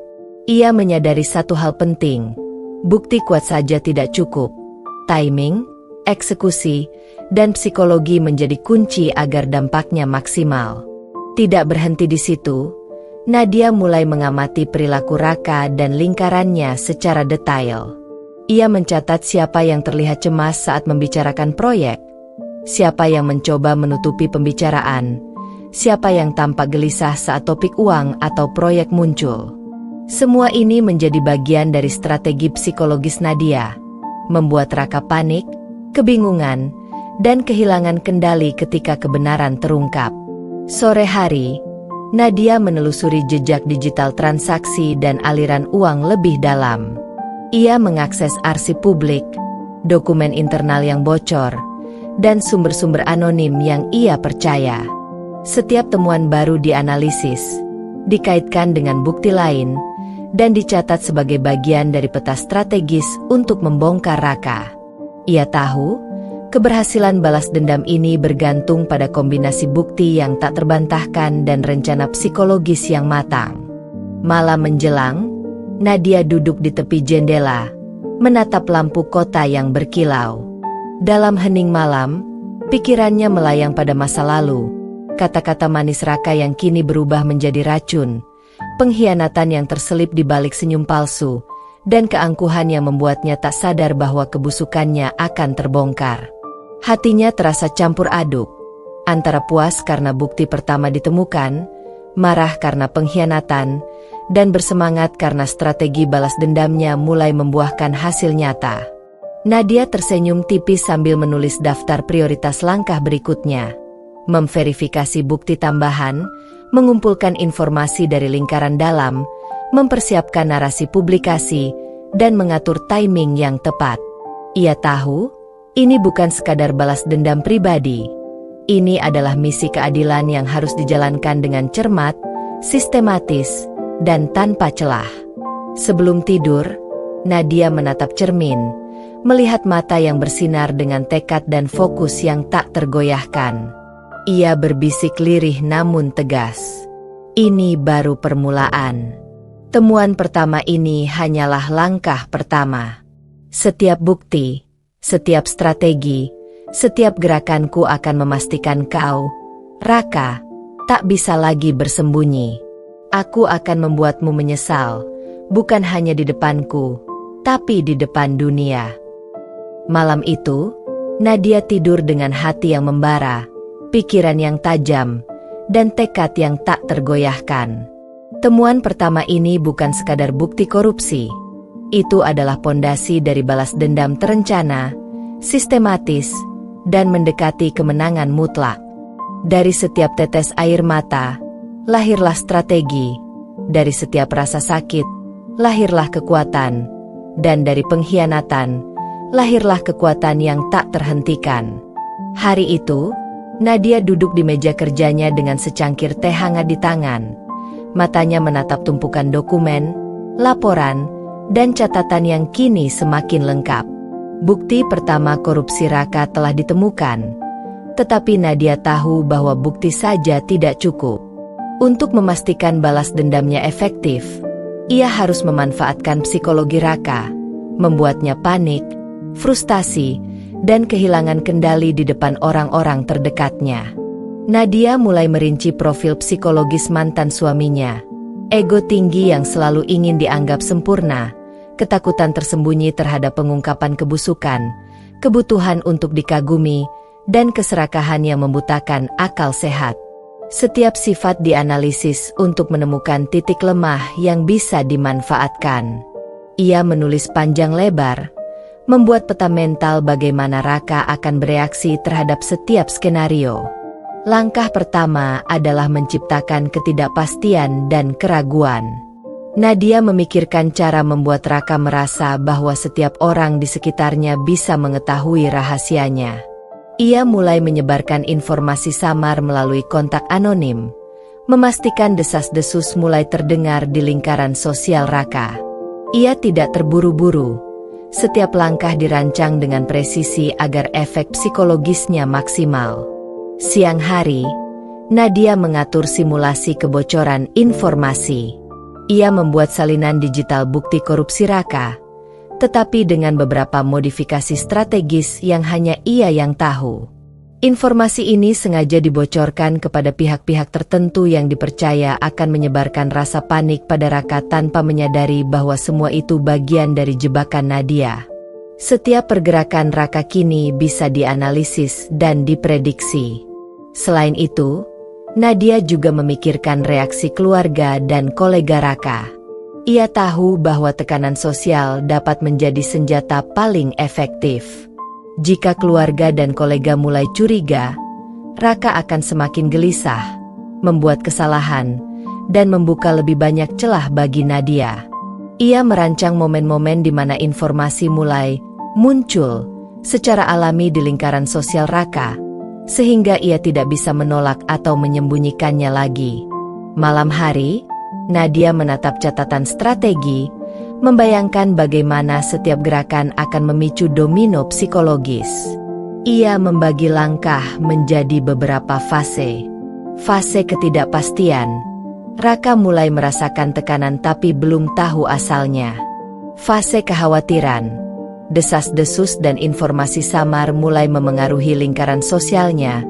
Ia menyadari satu hal penting, bukti kuat saja tidak cukup. Timing, eksekusi, dan psikologi menjadi kunci agar dampaknya maksimal. Tidak berhenti di situ, Nadia mulai mengamati perilaku Raka dan lingkarannya secara detail. Ia mencatat siapa yang terlihat cemas saat membicarakan proyek, siapa yang mencoba menutupi pembicaraan, siapa yang tampak gelisah saat topik uang atau proyek muncul. Semua ini menjadi bagian dari strategi psikologis Nadia, membuat Raka panik, kebingungan, dan kehilangan kendali ketika kebenaran terungkap. Sore hari, Nadia menelusuri jejak digital transaksi dan aliran uang lebih dalam. Ia mengakses arsip publik, dokumen internal yang bocor, dan sumber-sumber anonim yang ia percaya. Setiap temuan baru dianalisis, dikaitkan dengan bukti lain, dan dicatat sebagai bagian dari peta strategis untuk membongkar Raka. Ia tahu, keberhasilan balas dendam ini bergantung pada kombinasi bukti yang tak terbantahkan dan rencana psikologis yang matang. Malam menjelang, Nadia duduk di tepi jendela, menatap lampu kota yang berkilau. Dalam hening malam, pikirannya melayang pada masa lalu, kata-kata manis Raka yang kini berubah menjadi racun, pengkhianatan yang terselip di balik senyum palsu, dan keangkuhan yang membuatnya tak sadar bahwa kebusukannya akan terbongkar. Hatinya terasa campur aduk, antara puas karena bukti pertama ditemukan, marah karena pengkhianatan, dan bersemangat karena strategi balas dendamnya mulai membuahkan hasil nyata. Nadia tersenyum tipis sambil menulis daftar prioritas langkah berikutnya. Memverifikasi bukti tambahan, mengumpulkan informasi dari lingkaran dalam, mempersiapkan narasi publikasi, dan mengatur timing yang tepat. Ia tahu, ini bukan sekadar balas dendam pribadi. Ini adalah misi keadilan yang harus dijalankan dengan cermat, sistematis, dan tanpa celah. Sebelum tidur, Nadia menatap cermin, melihat mata yang bersinar dengan tekad dan fokus yang tak tergoyahkan. Ia berbisik lirih namun tegas. Ini baru permulaan. Temuan pertama ini hanyalah langkah pertama. Setiap bukti, setiap strategi, setiap gerakanku akan memastikan kau, Raka, tak bisa lagi bersembunyi. Aku akan membuatmu menyesal, bukan hanya di depanku, tapi di depan dunia. Malam itu, Nadia tidur dengan hati yang membara, pikiran yang tajam, dan tekad yang tak tergoyahkan. Temuan pertama ini bukan sekadar bukti korupsi. Itu adalah pondasi dari balas dendam terencana, sistematis, dan mendekati kemenangan mutlak. Dari setiap tetes air mata, lahirlah strategi. Dari setiap rasa sakit, lahirlah kekuatan. Dan dari pengkhianatan, lahirlah kekuatan yang tak terhentikan. Hari itu, Nadia duduk di meja kerjanya dengan secangkir teh hangat di tangan. Matanya menatap tumpukan dokumen, laporan, dan catatan yang kini semakin lengkap. Bukti pertama korupsi Raka telah ditemukan. Tetapi Nadia tahu bahwa bukti saja tidak cukup. Untuk memastikan balas dendamnya efektif, ia harus memanfaatkan psikologi Raka, membuatnya panik, frustasi, dan kehilangan kendali di depan orang-orang terdekatnya. Nadia mulai merinci profil psikologis mantan suaminya. Ego tinggi yang selalu ingin dianggap sempurna, ketakutan tersembunyi terhadap pengungkapan kebusukan, kebutuhan untuk dikagumi, dan keserakahan yang membutakan akal sehat. Setiap sifat dianalisis untuk menemukan titik lemah yang bisa dimanfaatkan. Ia menulis panjang lebar, membuat peta mental bagaimana Raka akan bereaksi terhadap setiap skenario. Langkah pertama adalah menciptakan ketidakpastian dan keraguan. Nadia memikirkan cara membuat Raka merasa bahwa setiap orang di sekitarnya bisa mengetahui rahasianya. Ia mulai menyebarkan informasi samar melalui kontak anonim, memastikan desas-desus mulai terdengar di lingkaran sosial Raka. Ia tidak terburu-buru. Setiap langkah dirancang dengan presisi agar efek psikologisnya maksimal. Siang hari, Nadia mengatur simulasi kebocoran informasi. Ia membuat salinan digital bukti korupsi Raka, tetapi dengan beberapa modifikasi strategis yang hanya ia yang tahu. Informasi ini sengaja dibocorkan kepada pihak-pihak tertentu yang dipercaya akan menyebarkan rasa panik pada Raka tanpa menyadari bahwa semua itu bagian dari jebakan Nadia. Setiap pergerakan Raka kini bisa dianalisis dan diprediksi. Selain itu, Nadia juga memikirkan reaksi keluarga dan kolega Raka. Ia tahu bahwa tekanan sosial dapat menjadi senjata paling efektif. Jika keluarga dan kolega mulai curiga, Raka akan semakin gelisah, membuat kesalahan, dan membuka lebih banyak celah bagi Nadia. Ia merancang momen-momen di mana informasi mulai muncul secara alami di lingkaran sosial Raka, sehingga ia tidak bisa menolak atau menyembunyikannya lagi. Malam hari, Nadia menatap catatan strategi, membayangkan bagaimana setiap gerakan akan memicu domino psikologis. Ia membagi langkah menjadi beberapa fase. Fase ketidakpastian. Raka mulai merasakan tekanan tapi belum tahu asalnya. Fase kekhawatiran. Desas-desus dan informasi samar mulai memengaruhi lingkaran sosialnya,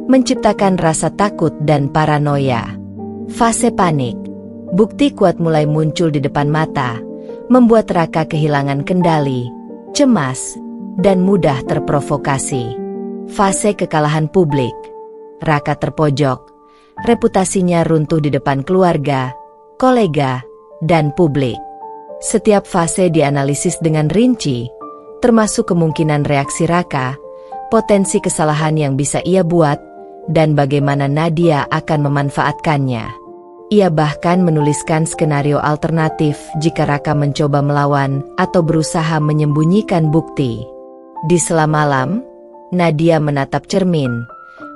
menciptakan rasa takut dan paranoia. Fase panik. Bukti kuat mulai muncul di depan mata, membuat Raka kehilangan kendali, cemas, dan mudah terprovokasi. Fase kekalahan publik. Raka terpojok, reputasinya runtuh di depan keluarga, kolega, dan publik. Setiap fase dianalisis dengan rinci, termasuk kemungkinan reaksi Raka, potensi kesalahan yang bisa ia buat, dan bagaimana Nadia akan memanfaatkannya. Ia bahkan menuliskan skenario alternatif jika Raka mencoba melawan atau berusaha menyembunyikan bukti. Di sela malam, Nadia menatap cermin,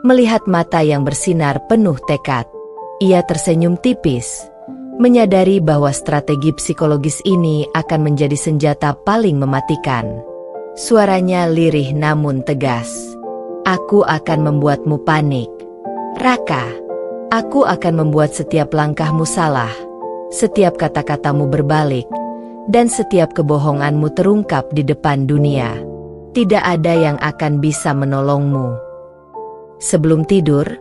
melihat mata yang bersinar penuh tekad. Ia tersenyum tipis, menyadari bahwa strategi psikologis ini akan menjadi senjata paling mematikan. Suaranya lirih namun tegas. Aku akan membuatmu panik, Raka. Aku akan membuat setiap langkahmu salah, setiap kata-katamu berbalik, dan setiap kebohonganmu terungkap di depan dunia. Tidak ada yang akan bisa menolongmu. Sebelum tidur,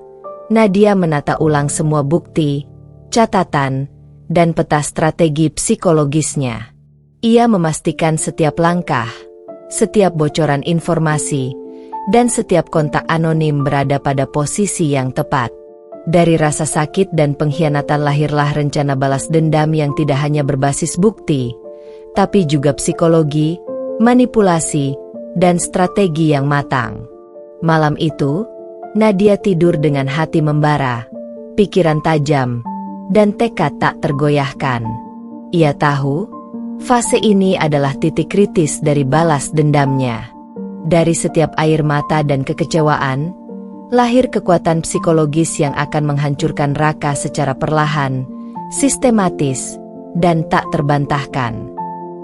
Nadia menata ulang semua bukti, catatan, dan peta strategi psikologisnya. Ia memastikan setiap langkah, setiap bocoran informasi, dan setiap kontak anonim berada pada posisi yang tepat. Dari rasa sakit dan pengkhianatan lahirlah rencana balas dendam yang tidak hanya berbasis bukti, tapi juga psikologi, manipulasi, dan strategi yang matang. Malam itu, Nadia tidur dengan hati membara, pikiran tajam, dan tekad tak tergoyahkan. Ia tahu, fase ini adalah titik kritis dari balas dendamnya. Dari setiap air mata dan kekecewaan, lahir kekuatan psikologis yang akan menghancurkan Raka secara perlahan, sistematis, dan tak terbantahkan.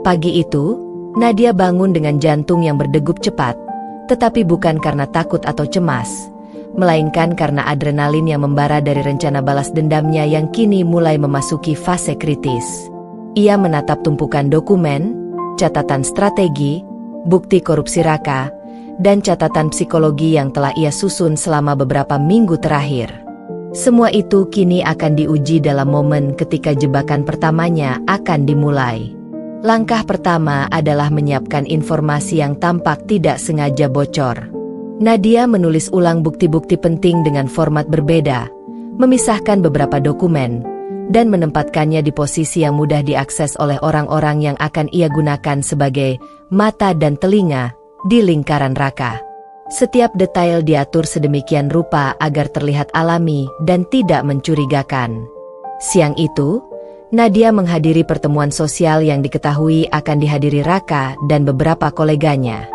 Pagi itu, Nadia bangun dengan jantung yang berdegup cepat, tetapi bukan karena takut atau cemas, melainkan karena adrenalin yang membara dari rencana balas dendamnya yang kini mulai memasuki fase kritis. Ia menatap tumpukan dokumen, catatan strategi, bukti korupsi Raka, dan catatan psikologi yang telah ia susun selama beberapa minggu terakhir. Semua itu kini akan diuji dalam momen ketika jebakan pertamanya akan dimulai. Langkah pertama adalah menyiapkan informasi yang tampak tidak sengaja bocor. Nadia menulis ulang bukti-bukti penting dengan format berbeda, memisahkan beberapa dokumen, dan menempatkannya di posisi yang mudah diakses oleh orang-orang yang akan ia gunakan sebagai mata dan telinga di lingkaran Raka. Setiap detail diatur sedemikian rupa agar terlihat alami dan tidak mencurigakan. Siang itu, Nadia menghadiri pertemuan sosial yang diketahui akan dihadiri Raka dan beberapa koleganya.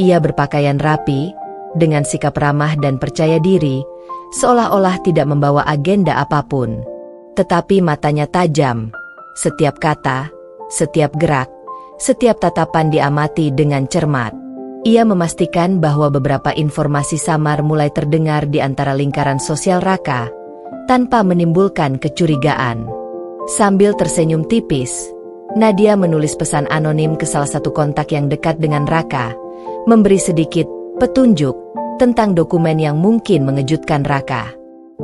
Ia berpakaian rapi, dengan sikap ramah dan percaya diri, seolah-olah tidak membawa agenda apapun. Tetapi matanya tajam, setiap kata, setiap gerak, setiap tatapan diamati dengan cermat. Ia memastikan bahwa beberapa informasi samar mulai terdengar di antara lingkaran sosial Raka, tanpa menimbulkan kecurigaan. Sambil tersenyum tipis, Nadia menulis pesan anonim ke salah satu kontak yang dekat dengan Raka, memberi sedikit petunjuk tentang dokumen yang mungkin mengejutkan Raka.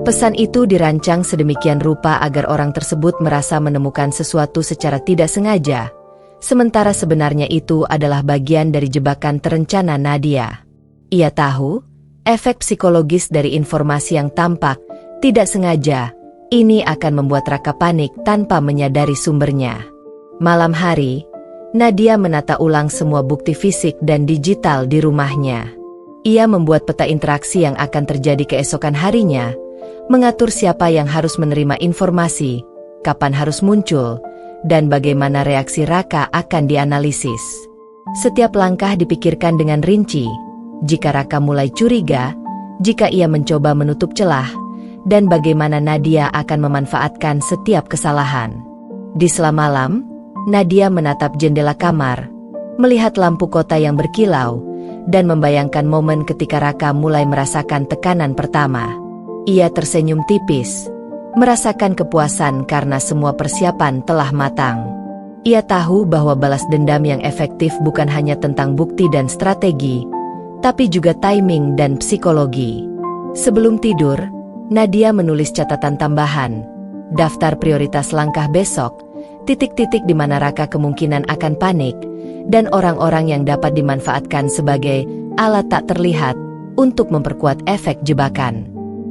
Pesan itu dirancang sedemikian rupa agar orang tersebut merasa menemukan sesuatu secara tidak sengaja, sementara sebenarnya itu adalah bagian dari jebakan terencana Nadia. Ia tahu, efek psikologis dari informasi yang tampak tidak sengaja ini akan membuat Raka panik tanpa menyadari sumbernya. Malam hari, Nadia menata ulang semua bukti fisik dan digital di rumahnya. Ia membuat peta interaksi yang akan terjadi keesokan harinya, mengatur siapa yang harus menerima informasi, kapan harus muncul, dan bagaimana reaksi Raka akan dianalisis. Setiap langkah dipikirkan dengan rinci, jika Raka mulai curiga, jika ia mencoba menutup celah, dan bagaimana Nadia akan memanfaatkan setiap kesalahan. Di sela malam, Nadia menatap jendela kamar, melihat lampu kota yang berkilau, dan membayangkan momen ketika Raka mulai merasakan tekanan pertama. Ia tersenyum tipis, merasakan kepuasan karena semua persiapan telah matang. Ia tahu bahwa balas dendam yang efektif bukan hanya tentang bukti dan strategi, tapi juga timing dan psikologi. Sebelum tidur, Nadia menulis catatan tambahan, daftar prioritas langkah besok, titik-titik di mana Raka kemungkinan akan panik, dan orang-orang yang dapat dimanfaatkan sebagai alat tak terlihat untuk memperkuat efek jebakan.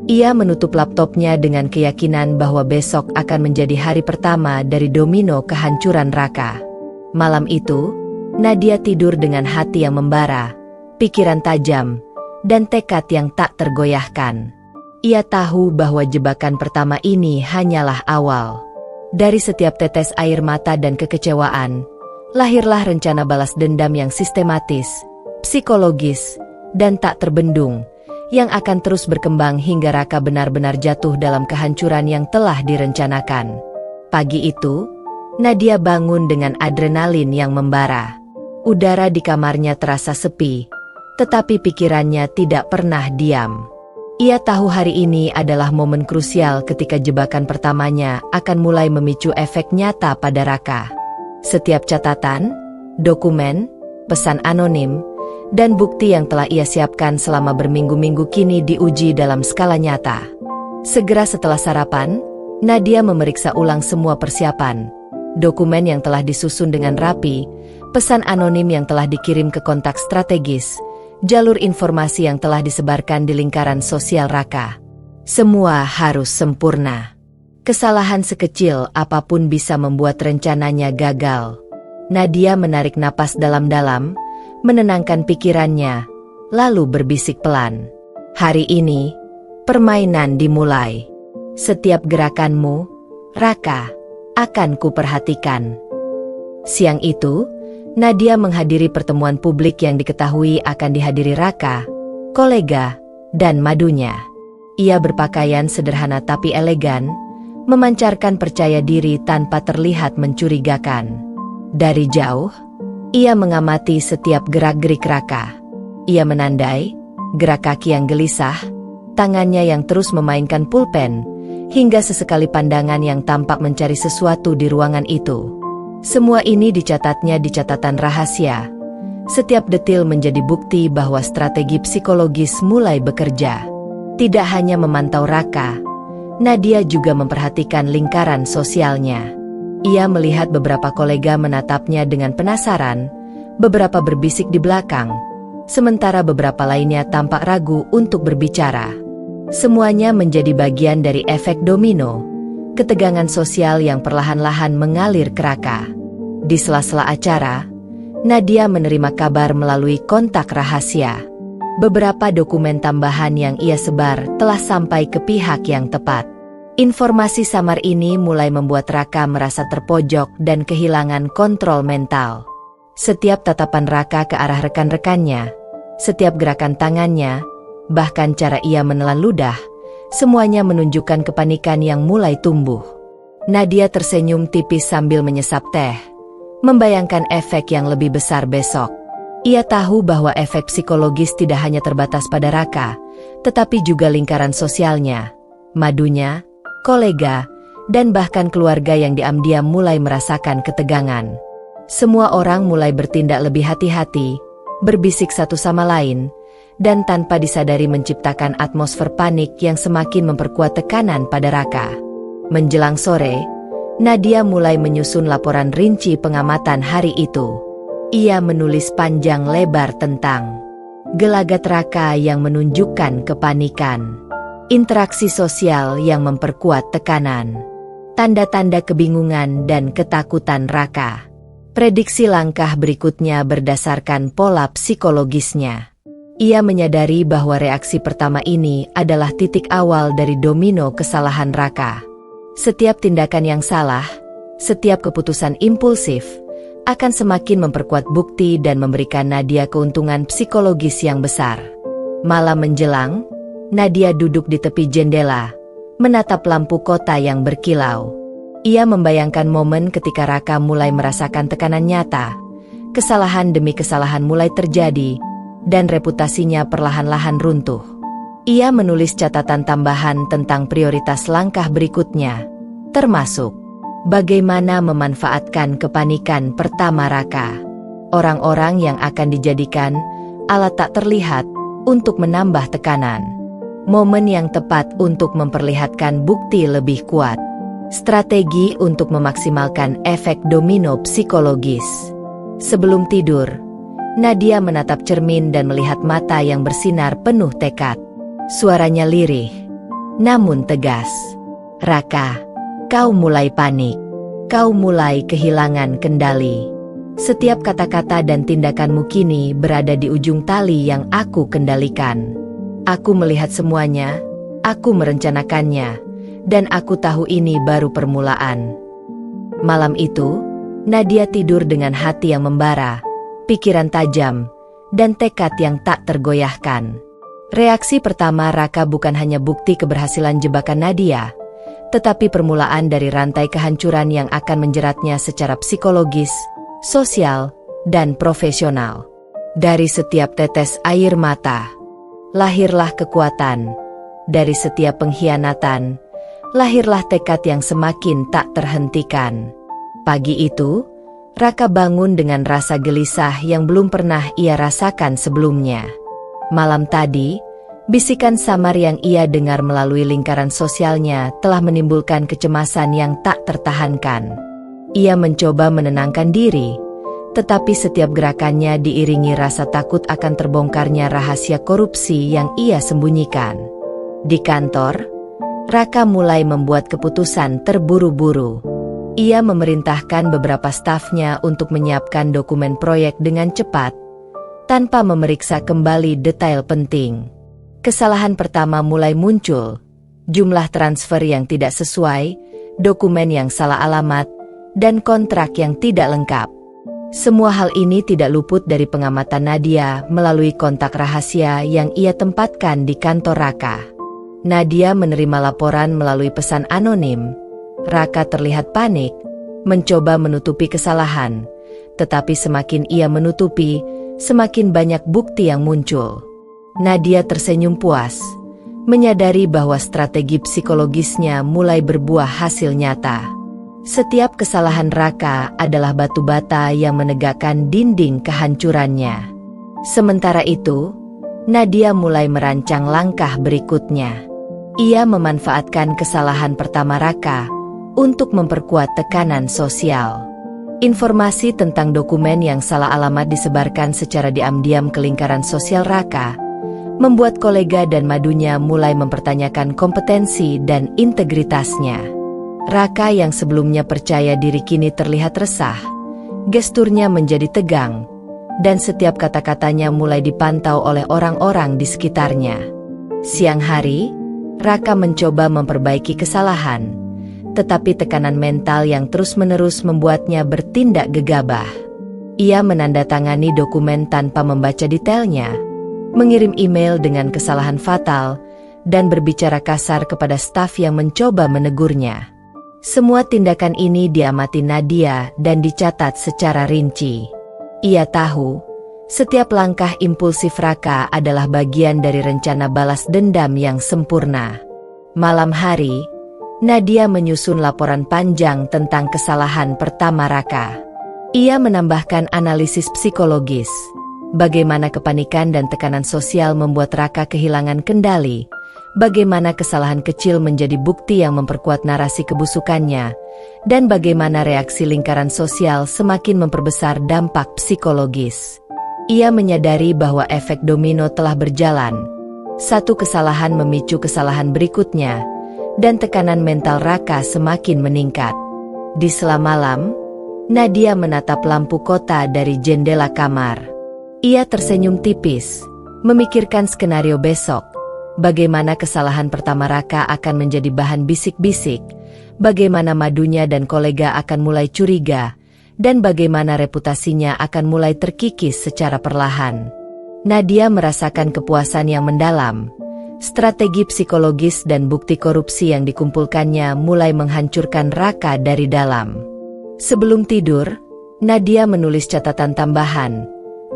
Ia menutup laptopnya dengan keyakinan bahwa besok akan menjadi hari pertama dari domino kehancuran Raka. Malam itu, Nadia tidur dengan hati yang membara, pikiran tajam, dan tekad yang tak tergoyahkan. Ia tahu bahwa jebakan pertama ini hanyalah awal. Dari setiap tetes air mata dan kekecewaan, lahirlah rencana balas dendam yang sistematis, psikologis, dan tak terbendung, yang akan terus berkembang hingga Raka benar-benar jatuh dalam kehancuran yang telah direncanakan. Pagi itu, Nadia bangun dengan adrenalin yang membara. Udara di kamarnya terasa sepi, tetapi pikirannya tidak pernah diam. Ia tahu hari ini adalah momen krusial ketika jebakan pertamanya akan mulai memicu efek nyata pada Raka. Setiap catatan, dokumen, pesan anonim, dan bukti yang telah ia siapkan selama berminggu-minggu kini diuji dalam skala nyata. Segera setelah sarapan, Nadia memeriksa ulang semua persiapan, dokumen yang telah disusun dengan rapi, pesan anonim yang telah dikirim ke kontak strategis, jalur informasi yang telah disebarkan di lingkaran sosial Raka. Semua harus sempurna. Kesalahan sekecil apapun bisa membuat rencananya gagal. Nadia menarik napas dalam-dalam, menenangkan pikirannya, lalu berbisik pelan. Hari ini, permainan dimulai. Setiap gerakanmu, Raka, akan kuperhatikan. Siang itu, Nadia menghadiri pertemuan publik yang diketahui akan dihadiri Raka, kolega, dan madunya. Ia berpakaian sederhana tapi elegan, memancarkan percaya diri tanpa terlihat mencurigakan. Dari jauh, ia mengamati setiap gerak-gerik Raka. Ia menandai, gerak kaki yang gelisah, tangannya yang terus memainkan pulpen, hingga sesekali pandangan yang tampak mencari sesuatu di ruangan itu. Semua ini dicatatnya di catatan rahasia. Setiap detil menjadi bukti bahwa strategi psikologis mulai bekerja. Tidak hanya memantau Raka, Nadia juga memperhatikan lingkaran sosialnya. Ia melihat beberapa kolega menatapnya dengan penasaran, beberapa berbisik di belakang, sementara beberapa lainnya tampak ragu untuk berbicara. Semuanya menjadi bagian dari efek domino, ketegangan sosial yang perlahan-lahan mengalir ke Raka. Di sela-sela acara, Nadia menerima kabar melalui kontak rahasia. Beberapa dokumen tambahan yang ia sebar telah sampai ke pihak yang tepat. Informasi samar ini mulai membuat Raka merasa terpojok dan kehilangan kontrol mental. Setiap tatapan Raka ke arah rekan-rekannya, setiap gerakan tangannya, bahkan cara ia menelan ludah, semuanya menunjukkan kepanikan yang mulai tumbuh. Nadia tersenyum tipis sambil menyesap teh, membayangkan efek yang lebih besar besok. Ia tahu bahwa efek psikologis tidak hanya terbatas pada Raka, tetapi juga lingkaran sosialnya, madunya, kolega, dan bahkan keluarga yang diam-diam mulai merasakan ketegangan. Semua orang mulai bertindak lebih hati-hati, berbisik satu sama lain, dan tanpa disadari menciptakan atmosfer panik yang semakin memperkuat tekanan pada Raka. Menjelang sore, Nadia mulai menyusun laporan rinci pengamatan hari itu. Ia menulis panjang lebar tentang gelagat Raka yang menunjukkan kepanikan, interaksi sosial yang memperkuat tekanan, tanda-tanda kebingungan dan ketakutan Raka. Prediksi langkah berikutnya berdasarkan pola psikologisnya. Ia menyadari bahwa reaksi pertama ini adalah titik awal dari domino kesalahan Raka. Setiap tindakan yang salah, setiap keputusan impulsif, akan semakin memperkuat bukti dan memberikan Nadia keuntungan psikologis yang besar. Malam menjelang, Nadia duduk di tepi jendela, menatap lampu kota yang berkilau. Ia membayangkan momen ketika Raka mulai merasakan tekanan nyata, kesalahan demi kesalahan mulai terjadi, dan reputasinya perlahan-lahan runtuh. Ia menulis catatan tambahan tentang prioritas langkah berikutnya, termasuk bagaimana memanfaatkan kepanikan pertama Raka. Orang-orang yang akan dijadikan alat tak terlihat untuk menambah tekanan. Momen yang tepat untuk memperlihatkan bukti lebih kuat. Strategi untuk memaksimalkan efek domino psikologis. Sebelum tidur, Nadia menatap cermin dan melihat mata yang bersinar penuh tekad. Suaranya lirih, namun tegas. Raka, kau mulai panik. Kau mulai kehilangan kendali. Setiap kata-kata dan tindakanmu kini berada di ujung tali yang aku kendalikan. Aku melihat semuanya, aku merencanakannya, dan aku tahu ini baru permulaan. Malam itu, Nadia tidur dengan hati yang membara, pikiran tajam, dan tekad yang tak tergoyahkan. Reaksi pertama Raka bukan hanya bukti keberhasilan jebakan Nadia, tetapi permulaan dari rantai kehancuran yang akan menjeratnya secara psikologis, sosial, dan profesional. Dari setiap tetes air mata, lahirlah kekuatan. Dari setiap pengkhianatan, lahirlah tekad yang semakin tak terhentikan. Pagi itu, Raka bangun dengan rasa gelisah yang belum pernah ia rasakan sebelumnya. Malam tadi, Bisikan samar yang ia dengar melalui lingkaran sosialnya telah menimbulkan kecemasan yang tak tertahankan. Ia mencoba menenangkan diri, tetapi setiap gerakannya diiringi rasa takut akan terbongkarnya rahasia korupsi yang ia sembunyikan. Di kantor, Raka mulai membuat keputusan terburu-buru. Ia memerintahkan beberapa stafnya untuk menyiapkan dokumen proyek dengan cepat, tanpa memeriksa kembali detail penting. Kesalahan pertama mulai muncul, jumlah transfer yang tidak sesuai, dokumen yang salah alamat, dan kontrak yang tidak lengkap. Semua hal ini tidak luput dari pengamatan Nadia melalui kontak rahasia yang ia tempatkan di kantor Raka. Nadia menerima laporan melalui pesan anonim. Raka terlihat panik, mencoba menutupi kesalahan, tetapi semakin ia menutupi, semakin banyak bukti yang muncul. Nadia tersenyum puas, menyadari bahwa strategi psikologisnya mulai berbuah hasil nyata. Setiap kesalahan Raka adalah batu bata yang menegakkan dinding kehancurannya. Sementara itu, Nadia mulai merancang langkah berikutnya. Ia memanfaatkan kesalahan pertama Raka untuk memperkuat tekanan sosial. Informasi tentang dokumen yang salah alamat disebarkan secara diam-diam ke lingkaran sosial Raka, membuat kolega dan madunya mulai mempertanyakan kompetensi dan integritasnya. Raka yang sebelumnya percaya diri kini terlihat resah, gesturnya menjadi tegang, dan setiap kata-katanya mulai dipantau oleh orang-orang di sekitarnya. Siang hari, Raka mencoba memperbaiki kesalahan, tetapi tekanan mental yang terus-menerus membuatnya bertindak gegabah. Ia menandatangani dokumen tanpa membaca detailnya, mengirim email dengan kesalahan fatal, dan berbicara kasar kepada staf yang mencoba menegurnya. Semua tindakan ini diamati Nadia dan dicatat secara rinci. Ia tahu, setiap langkah impulsif Raka adalah bagian dari rencana balas dendam yang sempurna. Malam hari, Nadia menyusun laporan panjang tentang kesalahan pertama Raka. Ia menambahkan analisis psikologis, bagaimana kepanikan dan tekanan sosial membuat Raka kehilangan kendali, bagaimana kesalahan kecil menjadi bukti yang memperkuat narasi kebusukannya, dan bagaimana reaksi lingkaran sosial semakin memperbesar dampak psikologis. Ia menyadari bahwa efek domino telah berjalan. Satu kesalahan memicu kesalahan berikutnya, dan tekanan mental Raka semakin meningkat. Di sela malam, Nadia menatap lampu kota dari jendela kamar. Ia tersenyum tipis, memikirkan skenario besok. Bagaimana kesalahan pertama Raka akan menjadi bahan bisik-bisik, bagaimana madunya dan kolega akan mulai curiga, dan bagaimana reputasinya akan mulai terkikis secara perlahan. Nadia merasakan kepuasan yang mendalam. Strategi psikologis dan bukti korupsi yang dikumpulkannya mulai menghancurkan Raka dari dalam. Sebelum tidur, Nadia menulis catatan tambahan,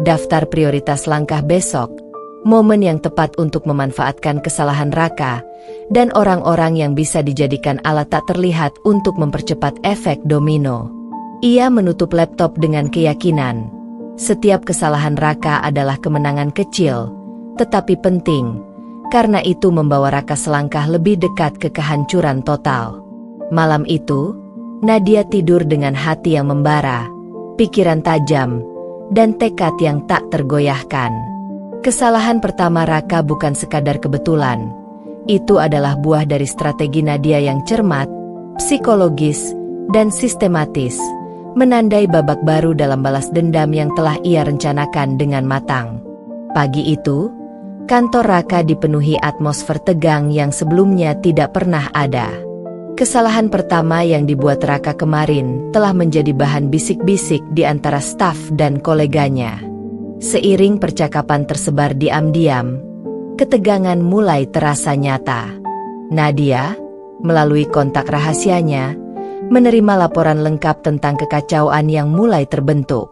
daftar prioritas langkah besok, momen yang tepat untuk memanfaatkan kesalahan Raka, dan orang-orang yang bisa dijadikan alat tak terlihat untuk mempercepat efek domino. Ia menutup laptop dengan keyakinan, setiap kesalahan Raka adalah kemenangan kecil, tetapi penting, karena itu membawa Raka selangkah lebih dekat ke kehancuran total. Malam itu, Nadia tidur dengan hati yang membara, pikiran tajam, dan tekad yang tak tergoyahkan. Kesalahan pertama Raka bukan sekadar kebetulan. Itu adalah buah dari strategi Nadia yang cermat, psikologis, dan sistematis, menandai babak baru dalam balas dendam yang telah ia rencanakan dengan matang. Pagi itu, kantor Raka dipenuhi atmosfer tegang yang sebelumnya tidak pernah ada. Kesalahan pertama yang dibuat Raka kemarin telah menjadi bahan bisik-bisik di antara staf dan koleganya. Seiring percakapan tersebar diam-diam, ketegangan mulai terasa nyata. Nadia, melalui kontak rahasianya, menerima laporan lengkap tentang kekacauan yang mulai terbentuk.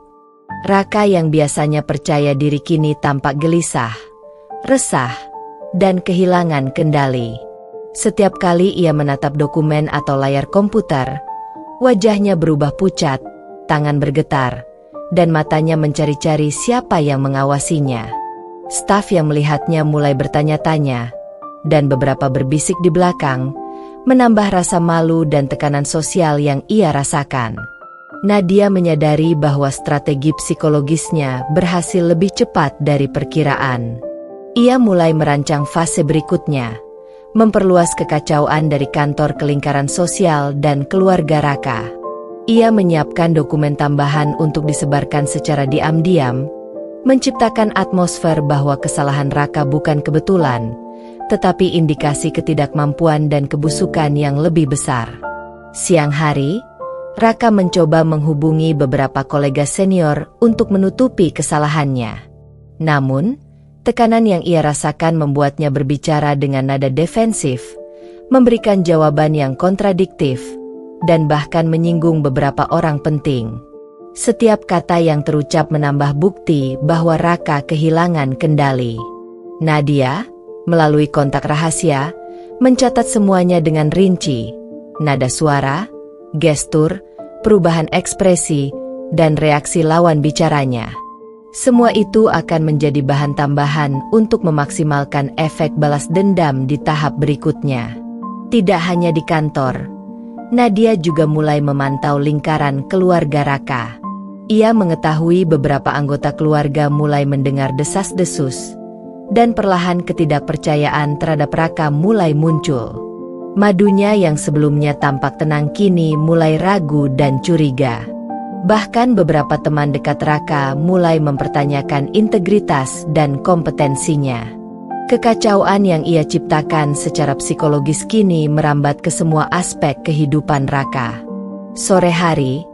Raka yang biasanya percaya diri kini tampak gelisah, resah, dan kehilangan kendali. Setiap kali ia menatap dokumen atau layar komputer, wajahnya berubah pucat, tangan bergetar, dan matanya mencari-cari siapa yang mengawasinya. Staf yang melihatnya mulai bertanya-tanya, dan beberapa berbisik di belakang, menambah rasa malu dan tekanan sosial yang ia rasakan. Nadia menyadari bahwa strategi psikologisnya berhasil lebih cepat dari perkiraan. Ia mulai merancang fase berikutnya, memperluas kekacauan dari kantor ke lingkaran sosial dan keluarga Raka. Ia menyiapkan dokumen tambahan untuk disebarkan secara diam-diam, menciptakan atmosfer bahwa kesalahan Raka bukan kebetulan, tetapi indikasi ketidakmampuan dan kebusukan yang lebih besar. Siang hari, Raka mencoba menghubungi beberapa kolega senior untuk menutupi kesalahannya. Namun, tekanan yang ia rasakan membuatnya berbicara dengan nada defensif, memberikan jawaban yang kontradiktif, dan bahkan menyinggung beberapa orang penting. Setiap kata yang terucap menambah bukti bahwa Raka kehilangan kendali. Nadia, melalui kontak rahasia, mencatat semuanya dengan rinci, nada suara, gestur, perubahan ekspresi, dan reaksi lawan bicaranya. Semua itu akan menjadi bahan tambahan untuk memaksimalkan efek balas dendam di tahap berikutnya. Tidak hanya di kantor, Nadia juga mulai memantau lingkaran keluarga Raka. Ia mengetahui beberapa anggota keluarga mulai mendengar desas-desus, dan perlahan ketidakpercayaan terhadap Raka mulai muncul. Madunya yang sebelumnya tampak tenang kini mulai ragu dan curiga. Bahkan beberapa teman dekat Raka mulai mempertanyakan integritas dan kompetensinya. Kekacauan yang ia ciptakan secara psikologis kini merambat ke semua aspek kehidupan Raka. Sore hari,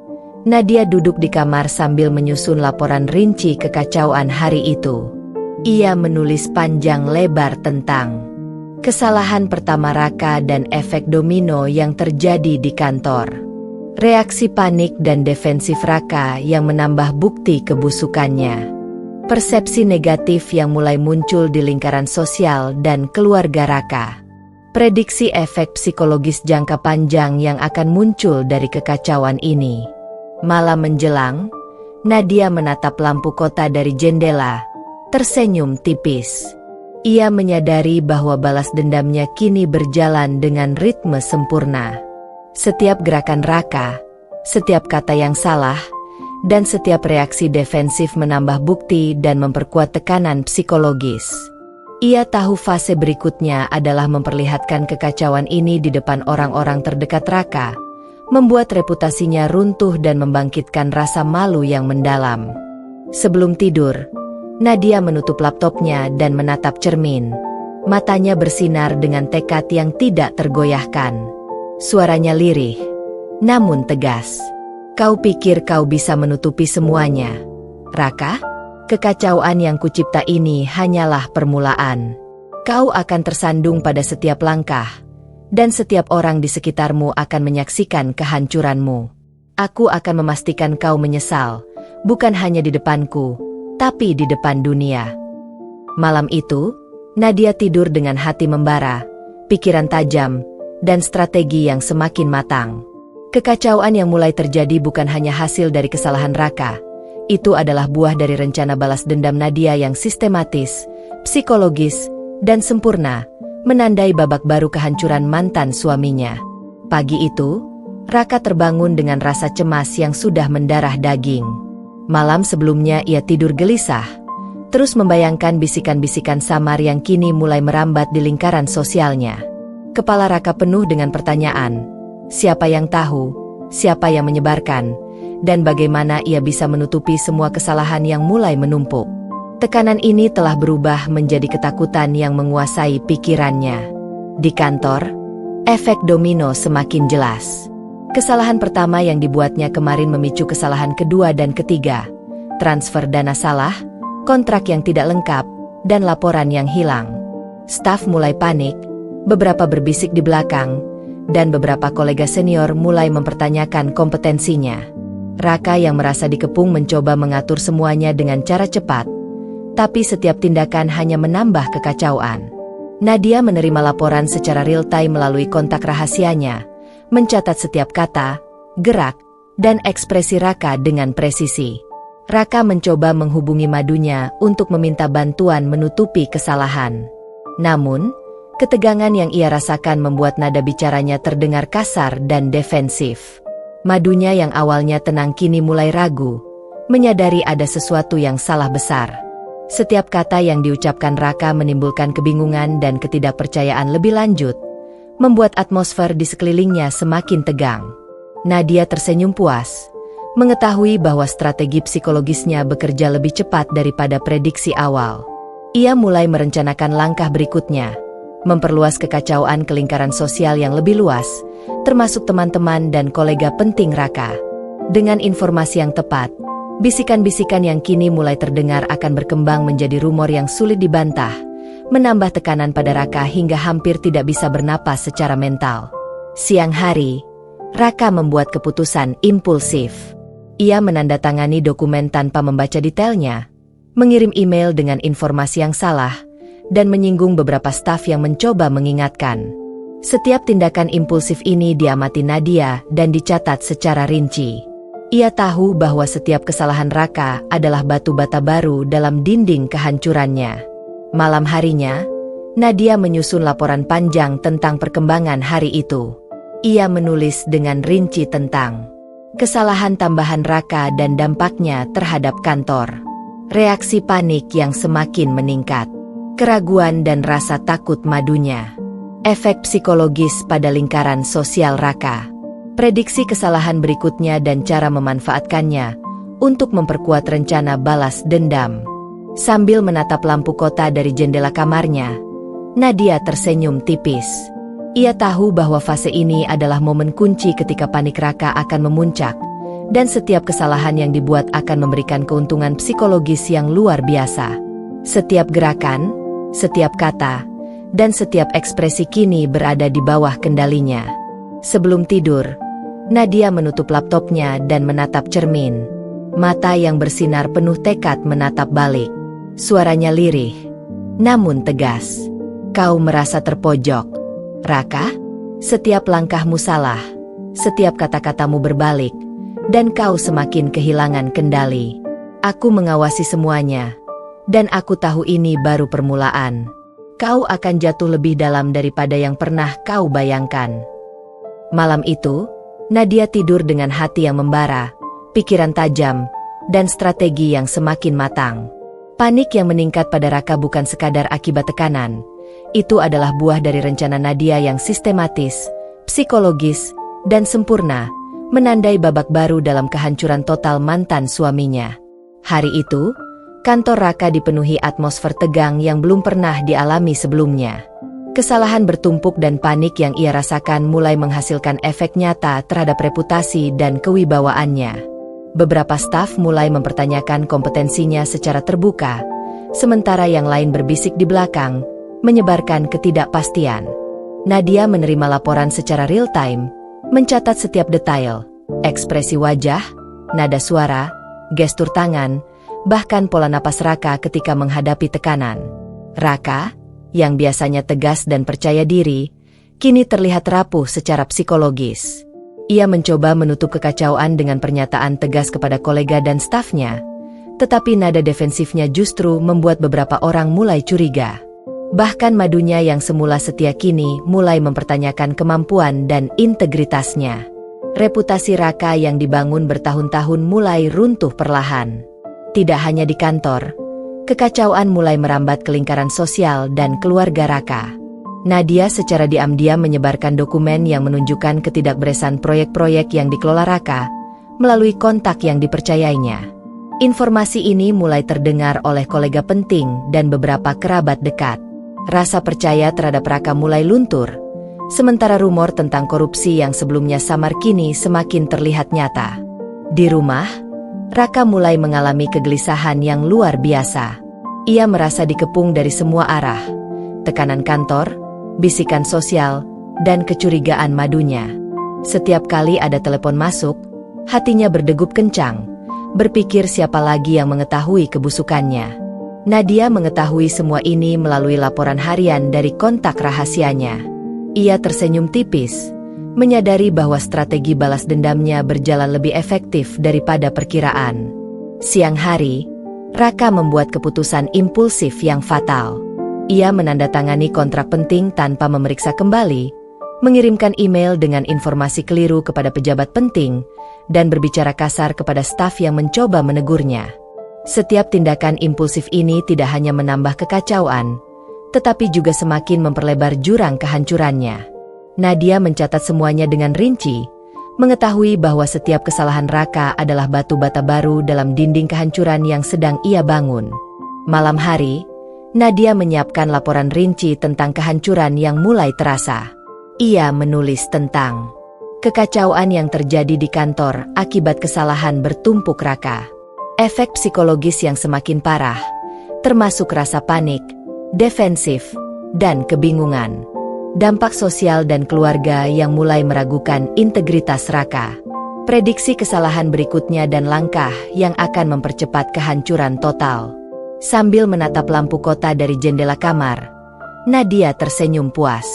Nadia duduk di kamar sambil menyusun laporan rinci kekacauan hari itu. Ia menulis panjang lebar tentang kesalahan pertama Raka dan efek domino yang terjadi di kantor. Reaksi panik dan defensif Raka yang menambah bukti kebusukannya. Persepsi negatif yang mulai muncul di lingkaran sosial dan keluarga Raka. Prediksi efek psikologis jangka panjang yang akan muncul dari kekacauan ini. Malam menjelang, Nadia menatap lampu kota dari jendela, tersenyum tipis. Ia menyadari bahwa balas dendamnya kini berjalan dengan ritme sempurna. Setiap gerakan Raka, setiap kata yang salah, dan setiap reaksi defensif menambah bukti dan memperkuat tekanan psikologis. Ia tahu fase berikutnya adalah memperlihatkan kekacauan ini di depan orang-orang terdekat Raka, membuat reputasinya runtuh dan membangkitkan rasa malu yang mendalam. Sebelum tidur, Nadia menutup laptopnya dan menatap cermin. Matanya bersinar dengan tekad yang tidak tergoyahkan. Suaranya lirih, namun tegas. Kau pikir kau bisa menutupi semuanya, Raka? Kekacauan yang kucipta ini hanyalah permulaan. Kau akan tersandung pada setiap langkah, dan setiap orang di sekitarmu akan menyaksikan kehancuranmu. Aku akan memastikan kau menyesal, bukan hanya di depanku, tapi di depan dunia. Malam itu, Nadia tidur dengan hati membara, pikiran tajam, dan strategi yang semakin matang. Kekacauan yang mulai terjadi bukan hanya hasil dari kesalahan Raka. Itu adalah buah dari rencana balas dendam Nadia yang sistematis, psikologis, dan sempurna, menandai babak baru kehancuran mantan suaminya. Pagi itu, Raka terbangun dengan rasa cemas yang sudah mendarah daging. Malam sebelumnya ia tidur gelisah, terus membayangkan bisikan-bisikan samar yang kini mulai merambat di lingkaran sosialnya. Kepala Raka penuh dengan pertanyaan, siapa yang tahu, siapa yang menyebarkan, dan bagaimana ia bisa menutupi semua kesalahan yang mulai menumpuk. Tekanan ini telah berubah menjadi ketakutan yang menguasai pikirannya. Di kantor, efek domino semakin jelas. Kesalahan pertama yang dibuatnya kemarin memicu kesalahan kedua dan ketiga. Transfer dana salah, kontrak yang tidak lengkap, dan laporan yang hilang. Staf mulai panik, beberapa berbisik di belakang, dan beberapa kolega senior mulai mempertanyakan kompetensinya. Raka yang merasa dikepung mencoba mengatur semuanya dengan cara cepat, tapi setiap tindakan hanya menambah kekacauan. Nadia menerima laporan secara real-time melalui kontak rahasianya, mencatat setiap kata, gerak, dan ekspresi Raka dengan presisi. Raka mencoba menghubungi Madunya untuk meminta bantuan menutupi kesalahan. Namun, ketegangan yang ia rasakan membuat nada bicaranya terdengar kasar dan defensif. Madunya yang awalnya tenang kini mulai ragu, menyadari ada sesuatu yang salah besar. Setiap kata yang diucapkan Raka menimbulkan kebingungan dan ketidakpercayaan lebih lanjut, membuat atmosfer di sekelilingnya semakin tegang. Nadia tersenyum puas, mengetahui bahwa strategi psikologisnya bekerja lebih cepat daripada prediksi awal. Ia mulai merencanakan langkah berikutnya, memperluas kekacauan ke lingkaran sosial yang lebih luas, termasuk teman-teman dan kolega penting Raka. Dengan informasi yang tepat, bisikan-bisikan yang kini mulai terdengar akan berkembang menjadi rumor yang sulit dibantah, menambah tekanan pada Raka hingga hampir tidak bisa bernapas secara mental. Siang hari, Raka membuat keputusan impulsif. Ia menandatangani dokumen tanpa membaca detailnya, mengirim email dengan informasi yang salah, dan menyinggung beberapa staf yang mencoba mengingatkan. Setiap tindakan impulsif ini diamati Nadia dan dicatat secara rinci. Ia tahu bahwa setiap kesalahan Raka adalah batu bata baru dalam dinding kehancurannya. Malam harinya, Nadia menyusun laporan panjang tentang perkembangan hari itu. Ia menulis dengan rinci tentang kesalahan tambahan Raka dan dampaknya terhadap kantor. Reaksi panik yang semakin meningkat. Keraguan dan rasa takut Madunya. Efek psikologis pada lingkaran sosial Raka. Prediksi kesalahan berikutnya dan cara memanfaatkannya untuk memperkuat rencana balas dendam. Sambil menatap lampu kota dari jendela kamarnya, Nadia tersenyum tipis. Ia tahu bahwa fase ini adalah momen kunci ketika panik Raka akan memuncak, dan setiap kesalahan yang dibuat akan memberikan keuntungan psikologis yang luar biasa. Setiap gerakan, setiap kata, dan setiap ekspresi kini berada di bawah kendalinya. Sebelum tidur, Nadia menutup laptopnya dan menatap cermin. Mata yang bersinar penuh tekad menatap balik. Suaranya lirih, namun tegas. Kau merasa terpojok, Raka? Setiap langkahmu salah, setiap kata-katamu berbalik, dan kau semakin kehilangan kendali. Aku mengawasi semuanya, dan aku tahu ini baru permulaan. Kau akan jatuh lebih dalam daripada yang pernah kau bayangkan. Malam itu, Nadia tidur dengan hati yang membara, pikiran tajam, dan strategi yang semakin matang. Panik yang meningkat pada Raka bukan sekadar akibat tekanan. Itu adalah buah dari rencana Nadia yang sistematis, psikologis, dan sempurna, menandai babak baru dalam kehancuran total mantan suaminya. Hari itu, kantor Raka dipenuhi atmosfer tegang yang belum pernah dialami sebelumnya. Kesalahan bertumpuk dan panik yang ia rasakan mulai menghasilkan efek nyata terhadap reputasi dan kewibawaannya. Beberapa staf mulai mempertanyakan kompetensinya secara terbuka, sementara yang lain berbisik di belakang, menyebarkan ketidakpastian. Nadia menerima laporan secara real-time, mencatat setiap detail, ekspresi wajah, nada suara, gestur tangan, bahkan pola napas Raka ketika menghadapi tekanan. Raka, yang biasanya tegas dan percaya diri, kini terlihat rapuh secara psikologis. Ia mencoba menutup kekacauan dengan pernyataan tegas kepada kolega dan stafnya, tetapi nada defensifnya justru membuat beberapa orang mulai curiga. Bahkan Madunya yang semula setia kini mulai mempertanyakan kemampuan dan integritasnya. Reputasi Raka yang dibangun bertahun-tahun mulai runtuh perlahan. Tidak hanya di kantor, kekacauan mulai merambat ke lingkaran sosial dan keluarga Raka. Nadia secara diam-diam menyebarkan dokumen yang menunjukkan ketidakberesan proyek-proyek yang dikelola Raka melalui kontak yang dipercayainya. Informasi ini mulai terdengar oleh kolega penting dan beberapa kerabat dekat. Rasa percaya terhadap Raka mulai luntur, sementara rumor tentang korupsi yang sebelumnya samar kini semakin terlihat nyata. Di rumah, Raka mulai mengalami kegelisahan yang luar biasa. Ia merasa dikepung dari semua arah. Tekanan kantor, bisikan sosial, dan kecurigaan Madunya. Setiap kali ada telepon masuk, hatinya berdegup kencang, berpikir siapa lagi yang mengetahui kebusukannya. Nadia mengetahui semua ini melalui laporan harian dari kontak rahasianya. Ia tersenyum tipis, menyadari bahwa strategi balas dendamnya berjalan lebih efektif daripada perkiraan. Siang hari, Raka membuat keputusan impulsif yang fatal. Ia menandatangani kontrak penting tanpa memeriksa kembali, mengirimkan email dengan informasi keliru kepada pejabat penting, dan berbicara kasar kepada staf yang mencoba menegurnya. Setiap tindakan impulsif ini tidak hanya menambah kekacauan, tetapi juga semakin memperlebar jurang kehancurannya. Nadia mencatat semuanya dengan rinci, mengetahui bahwa setiap kesalahan Raka adalah batu bata baru dalam dinding kehancuran yang sedang ia bangun. Malam hari, Nadia menyiapkan laporan rinci tentang kehancuran yang mulai terasa. Ia menulis tentang kekacauan yang terjadi di kantor akibat kesalahan bertumpuk Raka. Efek psikologis yang semakin parah, termasuk rasa panik, defensif, dan kebingungan. Dampak sosial dan keluarga yang mulai meragukan integritas Raka. Prediksi kesalahan berikutnya dan langkah yang akan mempercepat kehancuran total. Sambil menatap lampu kota dari jendela kamar, Nadia tersenyum puas.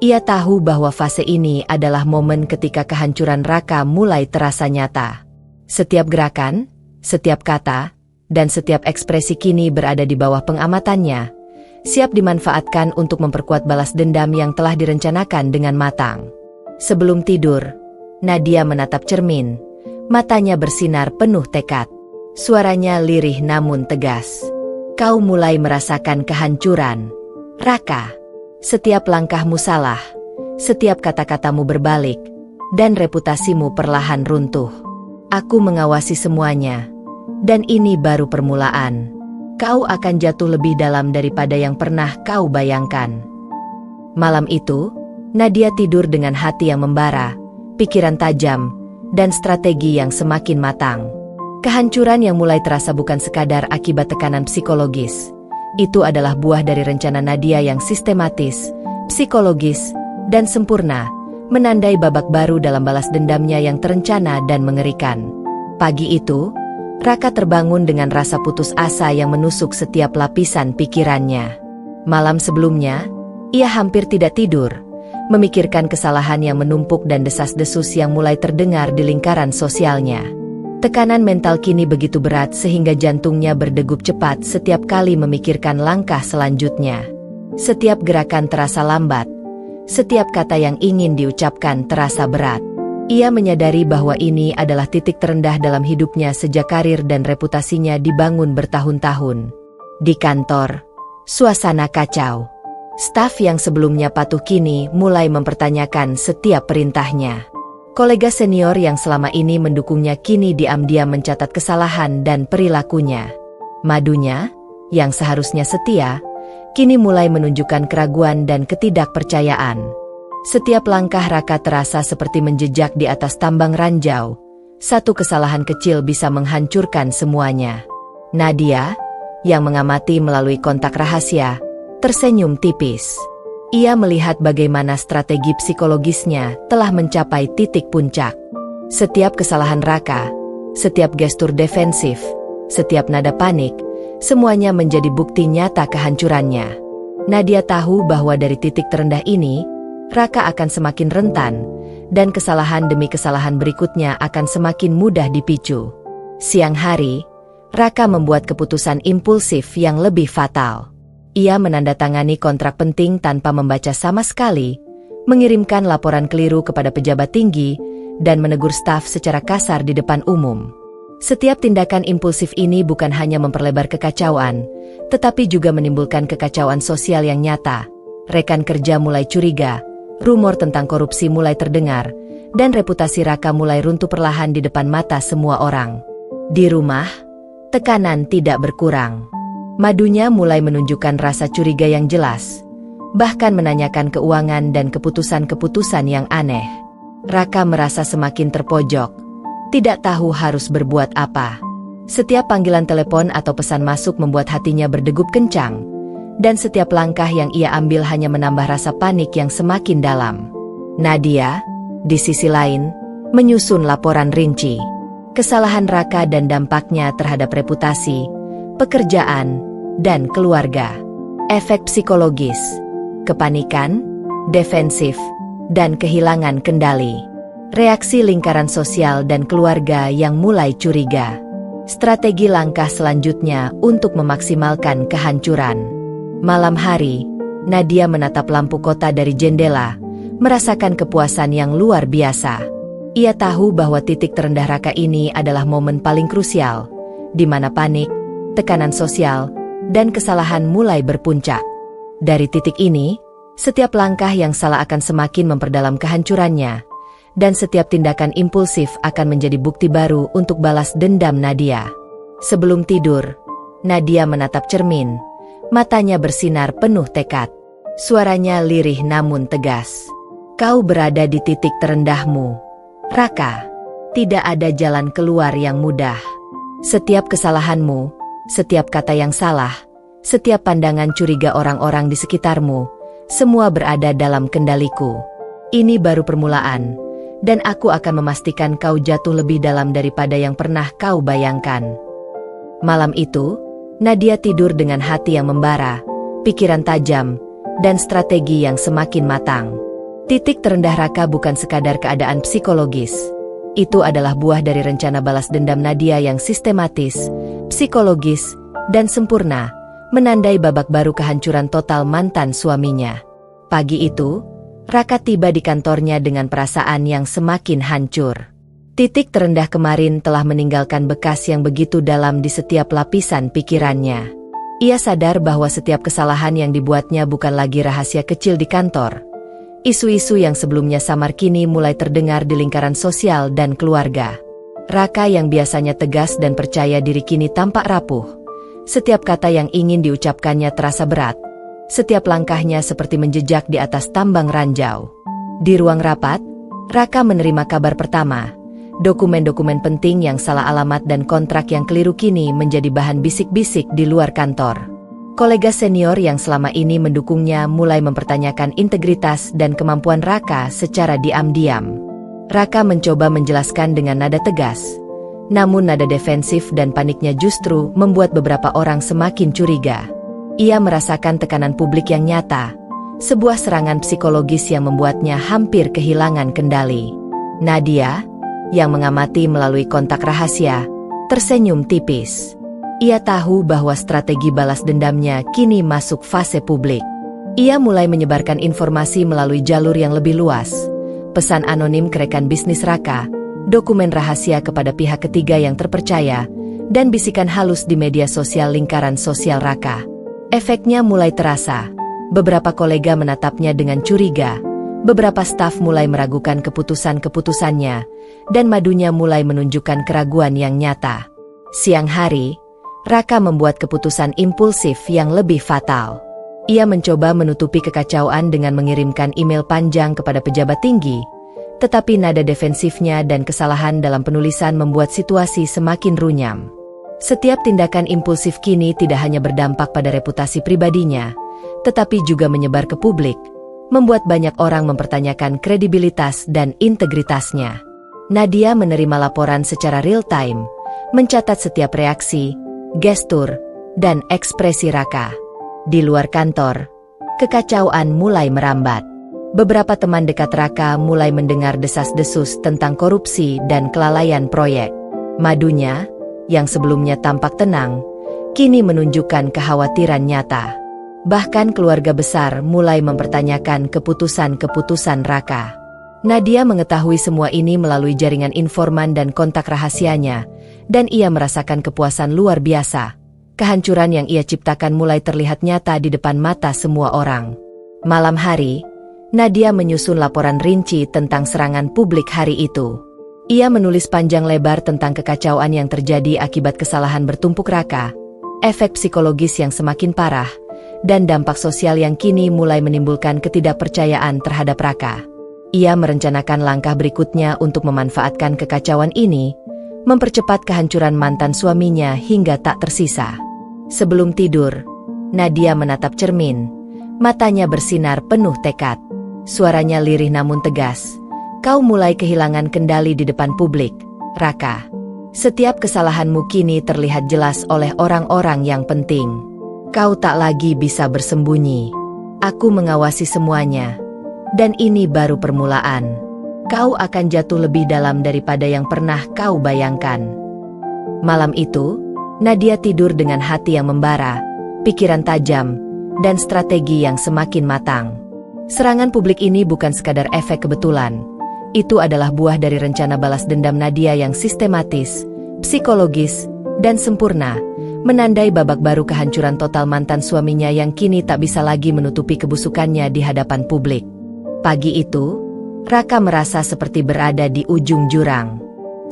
Ia tahu bahwa fase ini adalah momen ketika kehancuran Raka mulai terasa nyata. Setiap gerakan, setiap kata, dan setiap ekspresi kini berada di bawah pengamatannya, siap dimanfaatkan untuk memperkuat balas dendam yang telah direncanakan dengan matang. Sebelum tidur, Nadia menatap cermin, matanya bersinar penuh tekad. Suaranya lirih namun tegas. Kau mulai merasakan kehancuran, Raka. Setiap langkahmu salah, setiap kata-katamu berbalik, dan reputasimu perlahan runtuh. Aku mengawasi semuanya, dan ini baru permulaan. Kau akan jatuh lebih dalam daripada yang pernah kau bayangkan. Malam itu, Nadia tidur dengan hati yang membara, pikiran tajam, dan strategi yang semakin matang. Kehancuran yang mulai terasa bukan sekadar akibat tekanan psikologis. Itu adalah buah dari rencana Nadia yang sistematis, psikologis, dan sempurna, menandai babak baru dalam balas dendamnya yang terencana dan mengerikan. Pagi itu, Raka terbangun dengan rasa putus asa yang menusuk setiap lapisan pikirannya. Malam sebelumnya, ia hampir tidak tidur, memikirkan kesalahan yang menumpuk dan desas-desus yang mulai terdengar di lingkaran sosialnya. Tekanan mental kini begitu berat sehingga jantungnya berdegup cepat setiap kali memikirkan langkah selanjutnya. Setiap gerakan terasa lambat, setiap kata yang ingin diucapkan terasa berat. Ia menyadari bahwa ini adalah titik terendah dalam hidupnya sejak karir dan reputasinya dibangun bertahun-tahun. Di kantor, suasana kacau. Staf yang sebelumnya patuh kini mulai mempertanyakan setiap perintahnya. Kolega senior yang selama ini mendukungnya kini diam-diam mencatat kesalahan dan perilakunya. Madunya, yang seharusnya setia, kini mulai menunjukkan keraguan dan ketidakpercayaan. Setiap langkah Raka terasa seperti menjejak di atas tambang ranjau. Satu kesalahan kecil bisa menghancurkan semuanya. Nadia, yang mengamati melalui kontak rahasia, tersenyum tipis. Ia melihat bagaimana strategi psikologisnya telah mencapai titik puncak. Setiap kesalahan Raka, setiap gestur defensif, setiap nada panik, semuanya menjadi bukti nyata kehancurannya. Nadia tahu bahwa dari titik terendah ini, Raka akan semakin rentan, dan kesalahan demi kesalahan berikutnya akan semakin mudah dipicu. Siang hari, Raka membuat keputusan impulsif yang lebih fatal. Ia menandatangani kontrak penting tanpa membaca sama sekali, mengirimkan laporan keliru kepada pejabat tinggi, dan menegur staf secara kasar di depan umum. Setiap tindakan impulsif ini bukan hanya memperlebar kekacauan, tetapi juga menimbulkan kekacauan sosial yang nyata. Rekan kerja mulai curiga, rumor tentang korupsi mulai terdengar, dan reputasi Raka mulai runtuh perlahan di depan mata semua orang. Di rumah, tekanan tidak berkurang. Madunya mulai menunjukkan rasa curiga yang jelas, bahkan menanyakan keuangan dan keputusan-keputusan yang aneh. Raka merasa semakin terpojok, tidak tahu harus berbuat apa. Setiap panggilan telepon atau pesan masuk membuat hatinya berdegup kencang, dan setiap langkah yang ia ambil hanya menambah rasa panik yang semakin dalam. Nadia, di sisi lain, menyusun laporan rinci. Kesalahan Raka dan dampaknya terhadap reputasi, pekerjaan, dan keluarga. Efek psikologis, kepanikan, defensif, dan kehilangan kendali. Reaksi lingkaran sosial dan keluarga yang mulai curiga. Strategi langkah selanjutnya untuk memaksimalkan kehancuran. Malam hari, Nadia menatap lampu kota dari jendela, merasakan kepuasan yang luar biasa. Ia tahu bahwa titik terendah Raka ini adalah momen paling krusial, di mana panik, tekanan sosial, dan kesalahan mulai berpuncak. Dari titik ini, setiap langkah yang salah akan semakin memperdalam kehancurannya, dan setiap tindakan impulsif akan menjadi bukti baru untuk balas dendam Nadia. Sebelum tidur, Nadia menatap cermin, matanya bersinar penuh tekad. Suaranya lirih namun tegas. Kau berada di titik terendahmu, Raka. Tidak ada jalan keluar yang mudah. Setiap kesalahanmu, setiap kata yang salah, setiap pandangan curiga orang-orang di sekitarmu, semua berada dalam kendaliku. Ini baru permulaan, dan aku akan memastikan kau jatuh lebih dalam daripada yang pernah kau bayangkan. Malam itu, Nadia tidur dengan hati yang membara, pikiran tajam, dan strategi yang semakin matang. Titik terendah Raka bukan sekadar keadaan psikologis. Itu adalah buah dari rencana balas dendam Nadia yang sistematis, psikologis, dan sempurna, menandai babak baru kehancuran total mantan suaminya. Pagi itu, Raka tiba di kantornya dengan perasaan yang semakin hancur. Titik terendah kemarin telah meninggalkan bekas yang begitu dalam di setiap lapisan pikirannya. Ia sadar bahwa setiap kesalahan yang dibuatnya bukan lagi rahasia kecil di kantor. Isu-isu yang sebelumnya samar kini mulai terdengar di lingkaran sosial dan keluarga. Raka yang biasanya tegas dan percaya diri kini tampak rapuh. Setiap kata yang ingin diucapkannya terasa berat. Setiap langkahnya seperti menjejak di atas tambang ranjau. Di ruang rapat, Raka menerima kabar pertama. Dokumen-dokumen penting yang salah alamat dan kontrak yang keliru kini menjadi bahan bisik-bisik di luar kantor. Kolega senior yang selama ini mendukungnya mulai mempertanyakan integritas dan kemampuan Raka secara diam-diam. Raka mencoba menjelaskan dengan nada tegas. Namun nada defensif dan paniknya justru membuat beberapa orang semakin curiga. Ia merasakan tekanan publik yang nyata, sebuah serangan psikologis yang membuatnya hampir kehilangan kendali. Nadia, yang mengamati melalui kontak rahasia, tersenyum tipis. Ia tahu bahwa strategi balas dendamnya kini masuk fase publik. Ia mulai menyebarkan informasi melalui jalur yang lebih luas, pesan anonim ke rekan bisnis Raka, dokumen rahasia kepada pihak ketiga yang terpercaya, dan bisikan halus di media sosial lingkaran sosial Raka. Efeknya mulai terasa. Beberapa kolega menatapnya dengan curiga, beberapa staf mulai meragukan keputusan-keputusannya, dan madunya mulai menunjukkan keraguan yang nyata. Siang hari, Raka membuat keputusan impulsif yang lebih fatal. Ia mencoba menutupi kekacauan dengan mengirimkan email panjang kepada pejabat tinggi, tetapi nada defensifnya dan kesalahan dalam penulisan membuat situasi semakin runyam. Setiap tindakan impulsif kini tidak hanya berdampak pada reputasi pribadinya, tetapi juga menyebar ke publik, membuat banyak orang mempertanyakan kredibilitas dan integritasnya. Nadia menerima laporan secara real-time, mencatat setiap reaksi, gestur, dan ekspresi Raka. Di luar kantor, kekacauan mulai merambat. Beberapa teman dekat Raka mulai mendengar desas-desus tentang korupsi dan kelalaian proyek. Madunya, yang sebelumnya tampak tenang, kini menunjukkan kekhawatiran nyata. Bahkan keluarga besar mulai mempertanyakan keputusan-keputusan Raka. Nadia mengetahui semua ini melalui jaringan informan dan kontak rahasianya, dan ia merasakan kepuasan luar biasa. Kehancuran yang ia ciptakan mulai terlihat nyata di depan mata semua orang. Malam hari, Nadia menyusun laporan rinci tentang serangan publik hari itu. Ia menulis panjang lebar tentang kekacauan yang terjadi akibat kesalahan bertumpuk Raka, efek psikologis yang semakin parah, dan dampak sosial yang kini mulai menimbulkan ketidakpercayaan terhadap Raka. Ia merencanakan langkah berikutnya untuk memanfaatkan kekacauan ini, mempercepat kehancuran mantan suaminya hingga tak tersisa. Sebelum tidur, Nadia menatap cermin, matanya bersinar penuh tekad. Suaranya lirih namun tegas. Kau mulai kehilangan kendali di depan publik, Raka. Setiap kesalahanmu kini terlihat jelas oleh orang-orang yang penting. Kau tak lagi bisa bersembunyi. Aku mengawasi semuanya. Dan ini baru permulaan. Kau akan jatuh lebih dalam daripada yang pernah kau bayangkan. Malam itu, Nadia tidur dengan hati yang membara, pikiran tajam, dan strategi yang semakin matang. Serangan publik ini bukan sekadar efek kebetulan. Itu adalah buah dari rencana balas dendam Nadia yang sistematis, psikologis, dan sempurna, menandai babak baru kehancuran total mantan suaminya yang kini tak bisa lagi menutupi kebusukannya di hadapan publik. Pagi itu, Raka merasa seperti berada di ujung jurang.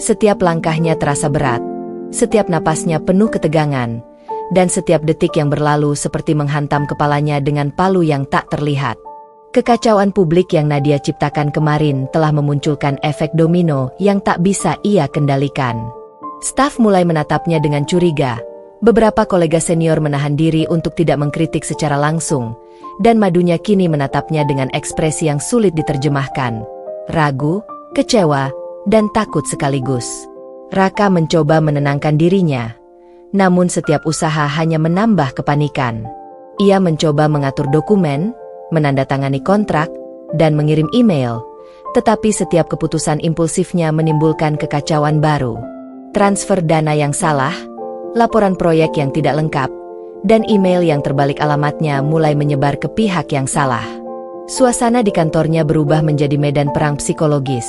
Setiap langkahnya terasa berat, setiap napasnya penuh ketegangan, dan setiap detik yang berlalu seperti menghantam kepalanya dengan palu yang tak terlihat. Kekacauan publik yang Nadia ciptakan kemarin telah memunculkan efek domino yang tak bisa ia kendalikan. Staf mulai menatapnya dengan curiga. Beberapa kolega senior menahan diri untuk tidak mengkritik secara langsung, dan Madunya kini menatapnya dengan ekspresi yang sulit diterjemahkan. Ragu, kecewa, dan takut sekaligus. Raka mencoba menenangkan dirinya, namun setiap usaha hanya menambah kepanikan. Ia mencoba mengatur dokumen, menandatangani kontrak, dan mengirim email, tetapi setiap keputusan impulsifnya menimbulkan kekacauan baru. Transfer dana yang salah, laporan proyek yang tidak lengkap, dan email yang terbalik alamatnya mulai menyebar ke pihak yang salah. Suasana di kantornya berubah menjadi medan perang psikologis.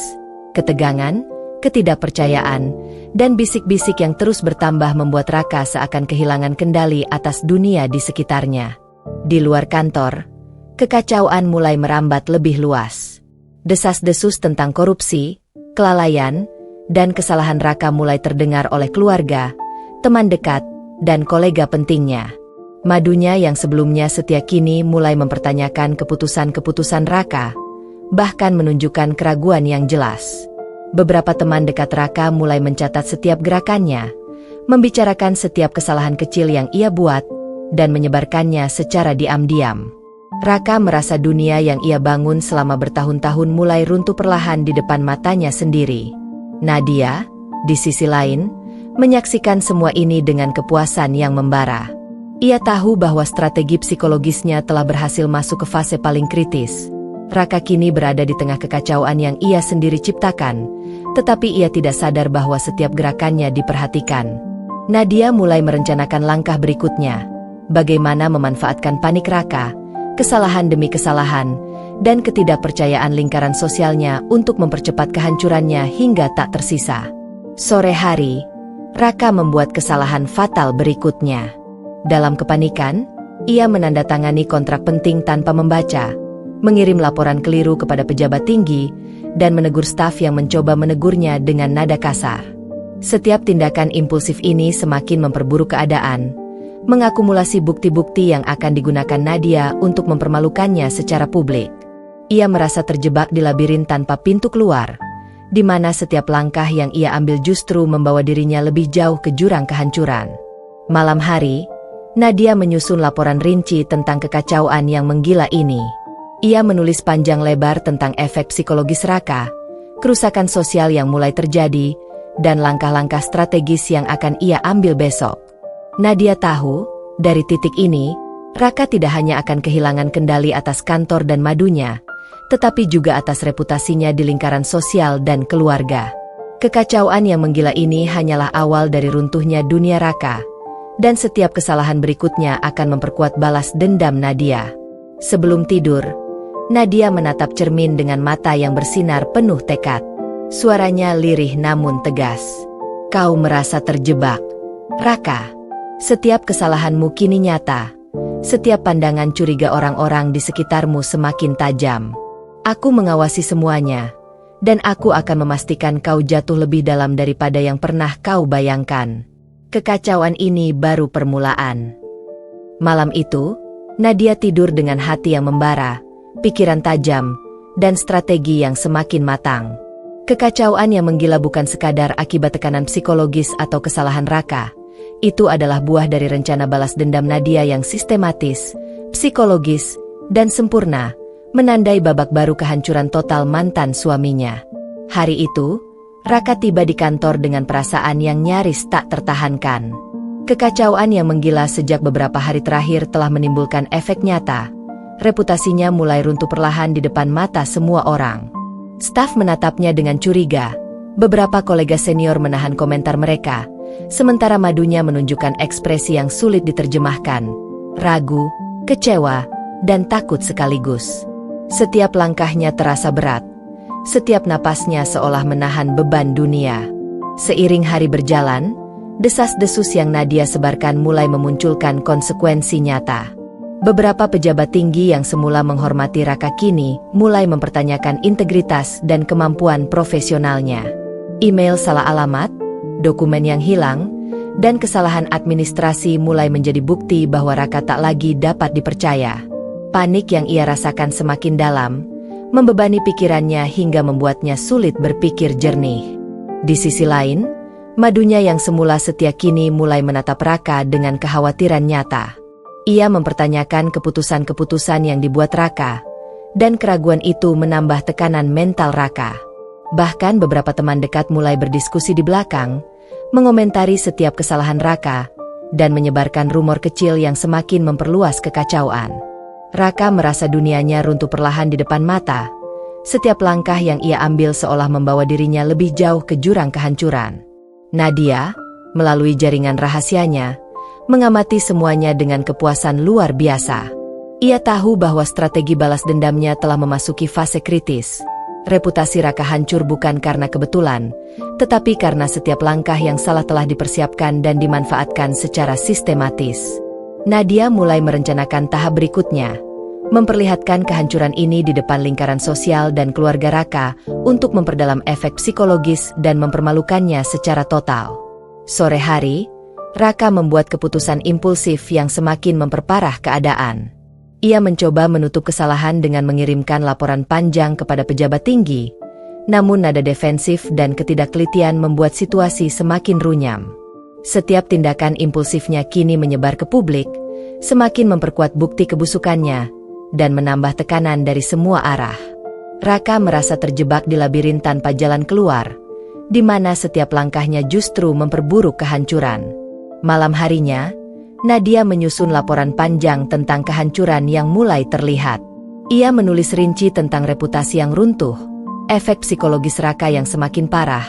Ketegangan, ketidakpercayaan, dan bisik-bisik yang terus bertambah membuat Raka seakan kehilangan kendali atas dunia di sekitarnya. Di luar kantor, kekacauan mulai merambat lebih luas. Desas-desus tentang korupsi, kelalaian, dan kesalahan Raka mulai terdengar oleh keluarga, teman dekat, dan kolega pentingnya. Madunya yang sebelumnya setia kini mulai mempertanyakan keputusan-keputusan Raka, bahkan menunjukkan keraguan yang jelas. Beberapa teman dekat Raka mulai mencatat setiap gerakannya, membicarakan setiap kesalahan kecil yang ia buat, dan menyebarkannya secara diam-diam. Raka merasa dunia yang ia bangun selama bertahun-tahun mulai runtuh perlahan di depan matanya sendiri. Nadia, di sisi lain, menyaksikan semua ini dengan kepuasan yang membara. Ia tahu bahwa strategi psikologisnya telah berhasil masuk ke fase paling kritis. Raka kini berada di tengah kekacauan yang ia sendiri ciptakan, tetapi ia tidak sadar bahwa setiap gerakannya diperhatikan. Nadia mulai merencanakan langkah berikutnya, bagaimana memanfaatkan panik Raka, kesalahan demi kesalahan, dan ketidakpercayaan lingkaran sosialnya untuk mempercepat kehancurannya hingga tak tersisa. Sore hari, Raka membuat kesalahan fatal berikutnya. Dalam kepanikan, ia menandatangani kontrak penting tanpa membaca, mengirim laporan keliru kepada pejabat tinggi, dan menegur staf yang mencoba menegurnya dengan nada kasar. Setiap tindakan impulsif ini semakin memperburuk keadaan, mengakumulasi bukti-bukti yang akan digunakan Nadia untuk mempermalukannya secara publik. Ia merasa terjebak di labirin tanpa pintu keluar, di mana setiap langkah yang ia ambil justru membawa dirinya lebih jauh ke jurang kehancuran. Malam hari, Nadia menyusun laporan rinci tentang kekacauan yang menggila ini. Ia menulis panjang lebar tentang efek psikologis Raka, kerusakan sosial yang mulai terjadi, dan langkah-langkah strategis yang akan ia ambil besok. Nadia tahu, dari titik ini, Raka tidak hanya akan kehilangan kendali atas kantor dan Madunya, tetapi juga atas reputasinya di lingkaran sosial dan keluarga. Kekacauan yang menggila ini hanyalah awal dari runtuhnya dunia Raka, dan setiap kesalahan berikutnya akan memperkuat balas dendam Nadia. Sebelum tidur, Nadia menatap cermin dengan mata yang bersinar penuh tekad. Suaranya lirih namun tegas. "Kau merasa terjebak, Raka. Setiap kesalahanmu kini nyata. Setiap pandangan curiga orang-orang di sekitarmu semakin tajam. Aku mengawasi semuanya, dan aku akan memastikan kau jatuh lebih dalam daripada yang pernah kau bayangkan. Kekacauan ini baru permulaan." Malam itu, Nadia tidur dengan hati yang membara, pikiran tajam, dan strategi yang semakin matang. Kekacauan yang menggila bukan sekadar akibat tekanan psikologis atau kesalahan Raka. Itu adalah buah dari rencana balas dendam Nadia yang sistematis, psikologis, dan sempurna, menandai babak baru kehancuran total mantan suaminya. Hari itu, Raka tiba di kantor dengan perasaan yang nyaris tak tertahankan. Kekacauan yang menggila sejak beberapa hari terakhir telah menimbulkan efek nyata. Reputasinya mulai runtuh perlahan di depan mata semua orang. Staf menatapnya dengan curiga. Beberapa kolega senior menahan komentar mereka, sementara madunya menunjukkan ekspresi yang sulit diterjemahkan, ragu, kecewa, dan takut sekaligus. Setiap langkahnya terasa berat, setiap napasnya seolah menahan beban dunia. Seiring hari berjalan, desas-desus yang Nadia sebarkan mulai memunculkan konsekuensi nyata. Beberapa pejabat tinggi yang semula menghormati Raka kini mulai mempertanyakan integritas dan kemampuan profesionalnya. Email salah alamat, dokumen yang hilang, dan kesalahan administrasi mulai menjadi bukti bahwa Raka tak lagi dapat dipercaya. Panik yang ia rasakan semakin dalam, membebani pikirannya hingga membuatnya sulit berpikir jernih. Di sisi lain, madunya yang semula setia kini mulai menatap Raka dengan kekhawatiran nyata. Ia mempertanyakan keputusan-keputusan yang dibuat Raka, dan keraguan itu menambah tekanan mental Raka. Bahkan beberapa teman dekat mulai berdiskusi di belakang, mengomentari setiap kesalahan Raka, dan menyebarkan rumor kecil yang semakin memperluas kekacauan. Raka merasa dunianya runtuh perlahan di depan mata. Setiap langkah yang ia ambil seolah membawa dirinya lebih jauh ke jurang kehancuran. Nadia, melalui jaringan rahasianya, mengamati semuanya dengan kepuasan luar biasa. Ia tahu bahwa strategi balas dendamnya telah memasuki fase kritis. Reputasi Raka hancur bukan karena kebetulan, tetapi karena setiap langkah yang salah telah dipersiapkan dan dimanfaatkan secara sistematis. Nadia mulai merencanakan tahap berikutnya, memperlihatkan kehancuran ini di depan lingkaran sosial dan keluarga Raka untuk memperdalam efek psikologis dan mempermalukannya secara total. Sore hari, Raka membuat keputusan impulsif yang semakin memperparah keadaan. Ia mencoba menutup kesalahan dengan mengirimkan laporan panjang kepada pejabat tinggi, namun nada defensif dan ketidaktelitian membuat situasi semakin runyam. Setiap tindakan impulsifnya kini menyebar ke publik, semakin memperkuat bukti kebusukannya, dan menambah tekanan dari semua arah. Raka merasa terjebak di labirin tanpa jalan keluar, di mana setiap langkahnya justru memperburuk kehancuran. Malam harinya, Nadia menyusun laporan panjang tentang kehancuran yang mulai terlihat. Ia menulis rinci tentang reputasi yang runtuh, efek psikologis Raka yang semakin parah,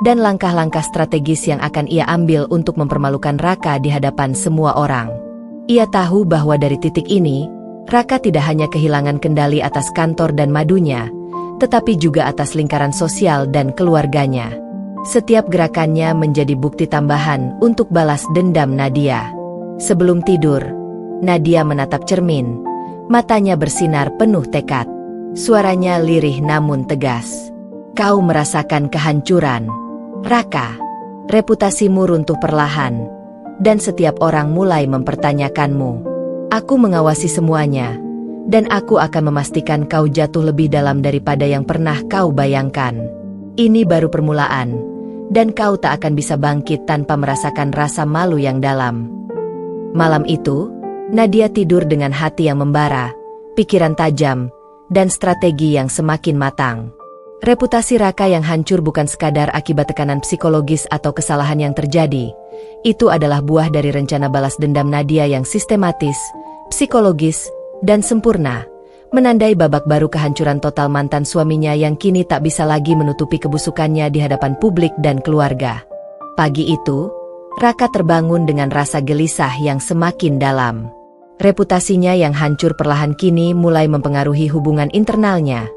dan langkah-langkah strategis yang akan ia ambil untuk mempermalukan Raka di hadapan semua orang. Ia tahu bahwa dari titik ini, Raka tidak hanya kehilangan kendali atas kantor dan madunya, tetapi juga atas lingkaran sosial dan keluarganya. Setiap gerakannya menjadi bukti tambahan untuk balas dendam Nadia. Sebelum tidur, Nadia menatap cermin, matanya bersinar penuh tekad. Suaranya lirih namun tegas. Kau merasakan kehancuran, Raka. Reputasimu runtuh perlahan, dan setiap orang mulai mempertanyakanmu. Aku mengawasi semuanya, dan aku akan memastikan kau jatuh lebih dalam daripada yang pernah kau bayangkan. Ini baru permulaan, dan kau tak akan bisa bangkit tanpa merasakan rasa malu yang dalam. Malam itu, Nadia tidur dengan hati yang membara, pikiran tajam, dan strategi yang semakin matang. Reputasi Raka yang hancur bukan sekadar akibat tekanan psikologis atau kesalahan yang terjadi. Itu adalah buah dari rencana balas dendam Nadia yang sistematis, psikologis, dan sempurna, menandai babak baru kehancuran total mantan suaminya yang kini tak bisa lagi menutupi kebusukannya di hadapan publik dan keluarga. Pagi itu, Raka terbangun dengan rasa gelisah yang semakin dalam. Reputasinya yang hancur perlahan kini mulai mempengaruhi hubungan internalnya,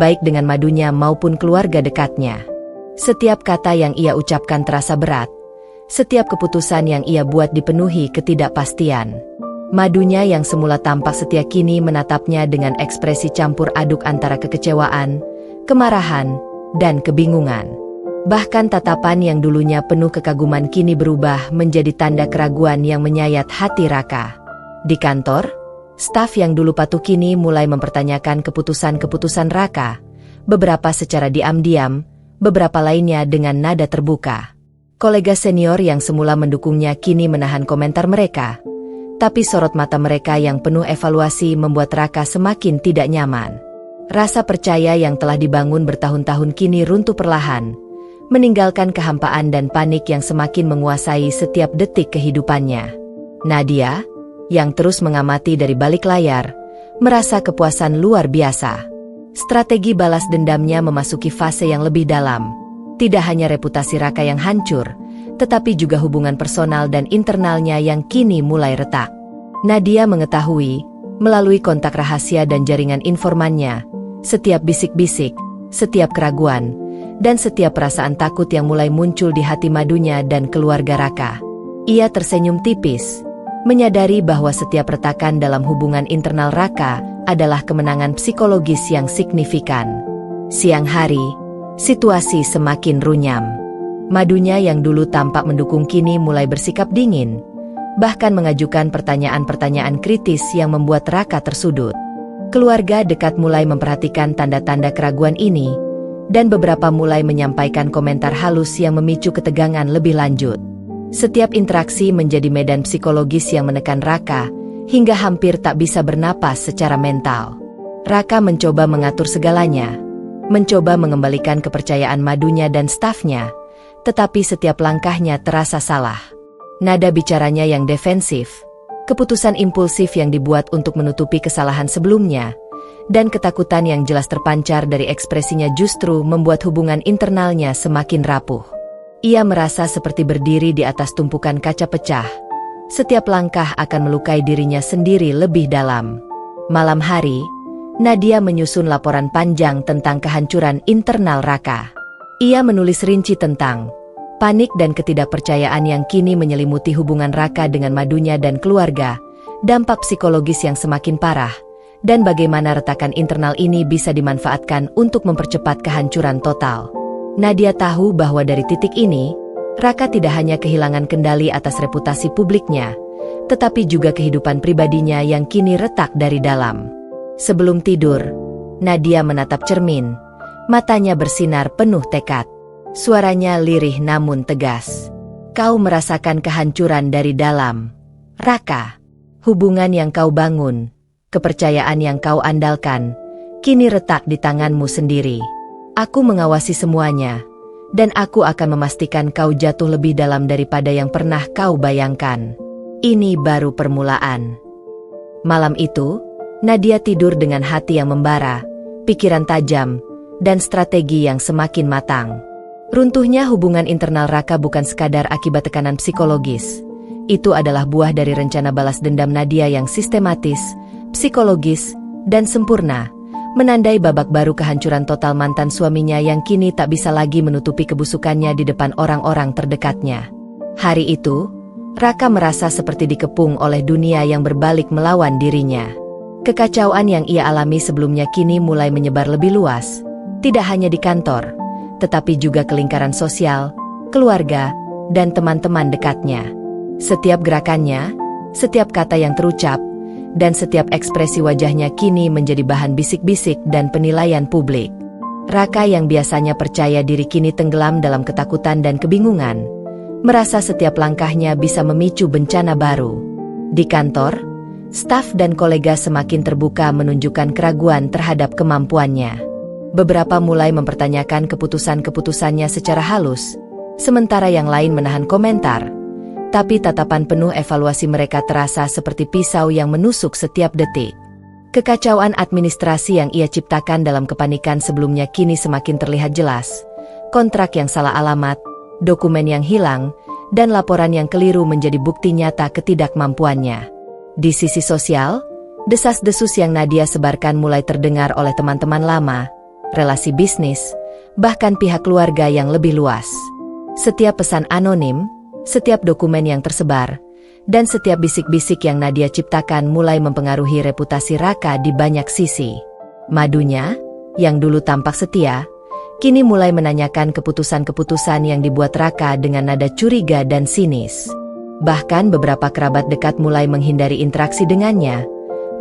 baik dengan madunya maupun keluarga dekatnya. Setiap kata yang ia ucapkan terasa berat, setiap keputusan yang ia buat dipenuhi ketidakpastian. Madunya yang semula tampak setia kini menatapnya dengan ekspresi campur aduk antara kekecewaan, kemarahan, dan kebingungan. Bahkan tatapan yang dulunya penuh kekaguman kini berubah menjadi tanda keraguan yang menyayat hati Raka. Di kantor, staf yang dulu patuh kini mulai mempertanyakan keputusan-keputusan Raka, beberapa secara diam-diam, beberapa lainnya dengan nada terbuka. Kolega senior yang semula mendukungnya kini menahan komentar mereka, tapi sorot mata mereka yang penuh evaluasi membuat Raka semakin tidak nyaman. Rasa percaya yang telah dibangun bertahun-tahun kini runtuh perlahan, meninggalkan kehampaan dan panik yang semakin menguasai setiap detik kehidupannya. Nadia, yang terus mengamati dari balik layar, merasa kepuasan luar biasa. Strategi balas dendamnya memasuki fase yang lebih dalam. Tidak hanya reputasi Raka yang hancur, tetapi juga hubungan personal dan internalnya yang kini mulai retak. Nadia mengetahui, melalui kontak rahasia dan jaringan informannya, setiap bisik-bisik, setiap keraguan, dan setiap perasaan takut yang mulai muncul di hati Madunya dan keluarga Raka. Ia tersenyum tipis, menyadari bahwa setiap retakan dalam hubungan internal Raka adalah kemenangan psikologis yang signifikan. Siang hari, situasi semakin runyam. Madunya yang dulu tampak mendukung kini mulai bersikap dingin, bahkan mengajukan pertanyaan-pertanyaan kritis yang membuat Raka tersudut. Keluarga dekat mulai memperhatikan tanda-tanda keraguan ini, dan beberapa mulai menyampaikan komentar halus yang memicu ketegangan lebih lanjut. Setiap interaksi menjadi medan psikologis yang menekan Raka, hingga hampir tak bisa bernapas secara mental. Raka mencoba mengatur segalanya, mencoba mengembalikan kepercayaan Madunya dan stafnya, tetapi setiap langkahnya terasa salah. Nada bicaranya yang defensif, keputusan impulsif yang dibuat untuk menutupi kesalahan sebelumnya, dan ketakutan yang jelas terpancar dari ekspresinya justru membuat hubungan internalnya semakin rapuh. Ia merasa seperti berdiri di atas tumpukan kaca pecah. Setiap langkah akan melukai dirinya sendiri lebih dalam. Malam hari, Nadia menyusun laporan panjang tentang kehancuran internal Raka. Ia menulis rinci tentang panik dan ketidakpercayaan yang kini menyelimuti hubungan Raka dengan Madunya dan keluarga, dampak psikologis yang semakin parah, dan bagaimana retakan internal ini bisa dimanfaatkan untuk mempercepat kehancuran total. Nadia tahu bahwa dari titik ini, Raka tidak hanya kehilangan kendali atas reputasi publiknya, tetapi juga kehidupan pribadinya yang kini retak dari dalam. Sebelum tidur, Nadia menatap cermin, matanya bersinar penuh tekad. Suaranya lirih namun tegas. Kau merasakan kehancuran dari dalam, Raka. Hubungan yang kau bangun, kepercayaan yang kau andalkan, kini retak di tanganmu sendiri. Aku mengawasi semuanya, dan aku akan memastikan kau jatuh lebih dalam daripada yang pernah kau bayangkan. Ini baru permulaan. Malam itu, Nadia tidur dengan hati yang membara, pikiran tajam, dan strategi yang semakin matang. Runtuhnya hubungan internal Raka bukan sekadar akibat tekanan psikologis. Itu adalah buah dari rencana balas dendam Nadia yang sistematis, psikologis, dan sempurna, menandai babak baru kehancuran total mantan suaminya yang kini tak bisa lagi menutupi kebusukannya di depan orang-orang terdekatnya. Hari itu, Raka merasa seperti dikepung oleh dunia yang berbalik melawan dirinya. Kekacauan yang ia alami sebelumnya kini mulai menyebar lebih luas, tidak hanya di kantor, tetapi juga ke lingkaran sosial, keluarga, dan teman-teman dekatnya. Setiap gerakannya, setiap kata yang terucap, dan setiap ekspresi wajahnya kini menjadi bahan bisik-bisik dan penilaian publik. Raka yang biasanya percaya diri kini tenggelam dalam ketakutan dan kebingungan, merasa setiap langkahnya bisa memicu bencana baru. Di kantor, staf dan kolega semakin terbuka menunjukkan keraguan terhadap kemampuannya. Beberapa mulai mempertanyakan keputusan-keputusannya secara halus, sementara yang lain menahan komentar. Tapi tatapan penuh evaluasi mereka terasa seperti pisau yang menusuk setiap detik. Kekacauan administrasi yang ia ciptakan dalam kepanikan sebelumnya kini semakin terlihat jelas. Kontrak yang salah alamat, dokumen yang hilang, dan laporan yang keliru menjadi bukti nyata ketidakmampuannya. Di sisi sosial, desas-desus yang Nadia sebarkan mulai terdengar oleh teman-teman lama, relasi bisnis, bahkan pihak keluarga yang lebih luas. Setiap pesan anonim, setiap dokumen yang tersebar, dan setiap bisik-bisik yang Nadia ciptakan mulai mempengaruhi reputasi Raka di banyak sisi. Madunya, yang dulu tampak setia, kini mulai menanyakan keputusan-keputusan yang dibuat Raka dengan nada curiga dan sinis. Bahkan beberapa kerabat dekat mulai menghindari interaksi dengannya,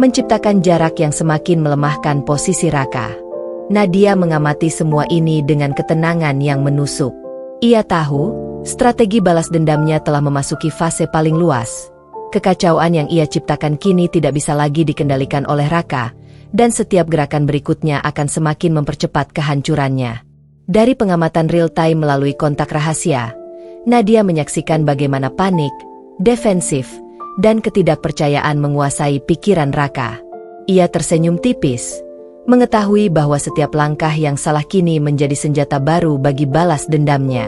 menciptakan jarak yang semakin melemahkan posisi Raka. Nadia mengamati semua ini dengan ketenangan yang menusuk. Ia tahu, strategi balas dendamnya telah memasuki fase paling luas. Kekacauan yang ia ciptakan kini tidak bisa lagi dikendalikan oleh Raka, dan setiap gerakan berikutnya akan semakin mempercepat kehancurannya. Dari pengamatan real-time melalui kontak rahasia, Nadia menyaksikan bagaimana panik, defensif, dan ketidakpercayaan menguasai pikiran Raka. Ia tersenyum tipis, mengetahui bahwa setiap langkah yang salah kini menjadi senjata baru bagi balas dendamnya.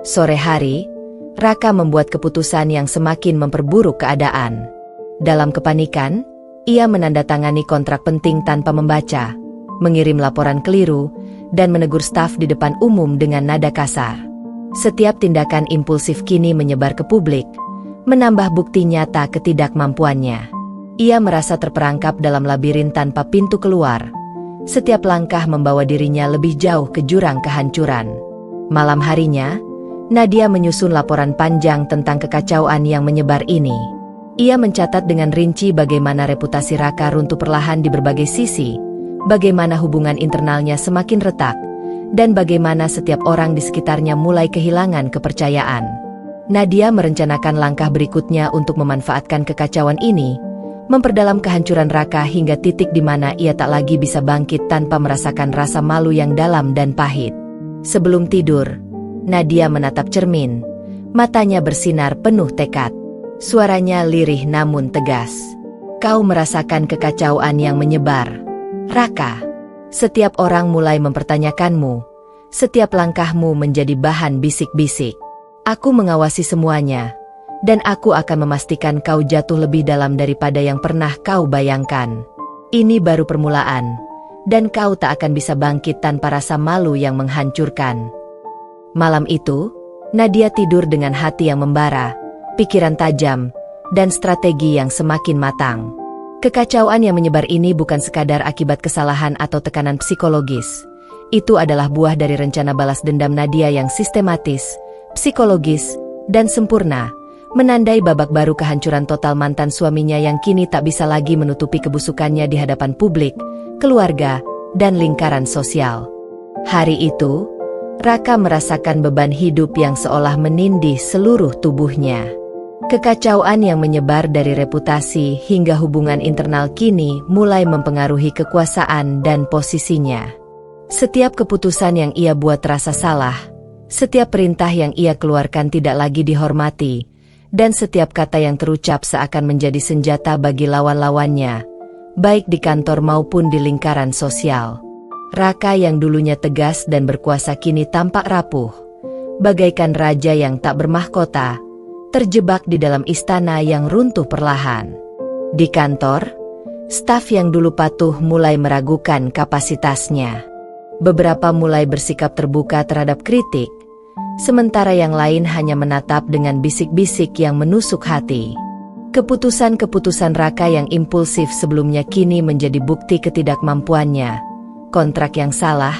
Sore hari, Raka membuat keputusan yang semakin memperburuk keadaan. Dalam kepanikan, ia menandatangani kontrak penting tanpa membaca, mengirim laporan keliru, dan menegur staf di depan umum dengan nada kasar. Setiap tindakan impulsif kini menyebar ke publik, menambah bukti nyata ketidakmampuannya. Ia merasa terperangkap dalam labirin tanpa pintu keluar. Setiap langkah membawa dirinya lebih jauh ke jurang kehancuran. Malam harinya, Nadia menyusun laporan panjang tentang kekacauan yang menyebar ini. Ia mencatat dengan rinci bagaimana reputasi Raka runtuh perlahan di berbagai sisi, bagaimana hubungan internalnya semakin retak, dan bagaimana setiap orang di sekitarnya mulai kehilangan kepercayaan. Nadia merencanakan langkah berikutnya untuk memanfaatkan kekacauan ini, memperdalam kehancuran Raka hingga titik di mana ia tak lagi bisa bangkit tanpa merasakan rasa malu yang dalam dan pahit. Sebelum tidur, Nadia menatap cermin, matanya bersinar penuh tekad. Suaranya lirih namun tegas. Kau merasakan kekacauan yang menyebar, Raka. Setiap orang mulai mempertanyakanmu, setiap langkahmu menjadi bahan bisik-bisik. Aku mengawasi semuanya, dan aku akan memastikan kau jatuh lebih dalam daripada yang pernah kau bayangkan. Ini baru permulaan, dan kau tak akan bisa bangkit tanpa rasa malu yang menghancurkan. Malam itu, Nadia tidur dengan hati yang membara, pikiran tajam, dan strategi yang semakin matang. Kekacauan yang menyebar ini bukan sekadar akibat kesalahan atau tekanan psikologis. Itu adalah buah dari rencana balas dendam Nadia yang sistematis, psikologis, dan sempurna, menandai babak baru kehancuran total mantan suaminya yang kini tak bisa lagi menutupi kebusukannya di hadapan publik, keluarga, dan lingkaran sosial. Hari itu, Raka merasakan beban hidup yang seolah menindih seluruh tubuhnya. Kekacauan yang menyebar dari reputasi hingga hubungan internal kini mulai mempengaruhi kekuasaan dan posisinya. Setiap keputusan yang ia buat terasa salah, setiap perintah yang ia keluarkan tidak lagi dihormati, dan setiap kata yang terucap seakan menjadi senjata bagi lawan-lawannya, baik di kantor maupun di lingkaran sosial. Raka yang dulunya tegas dan berkuasa kini tampak rapuh, bagaikan raja yang tak bermahkota, terjebak di dalam istana yang runtuh perlahan. Di kantor, staf yang dulu patuh mulai meragukan kapasitasnya. Beberapa mulai bersikap terbuka terhadap kritik, sementara yang lain hanya menatap dengan bisik-bisik yang menusuk hati. Keputusan-keputusan Raka yang impulsif sebelumnya kini menjadi bukti ketidakmampuannya. Kontrak yang salah,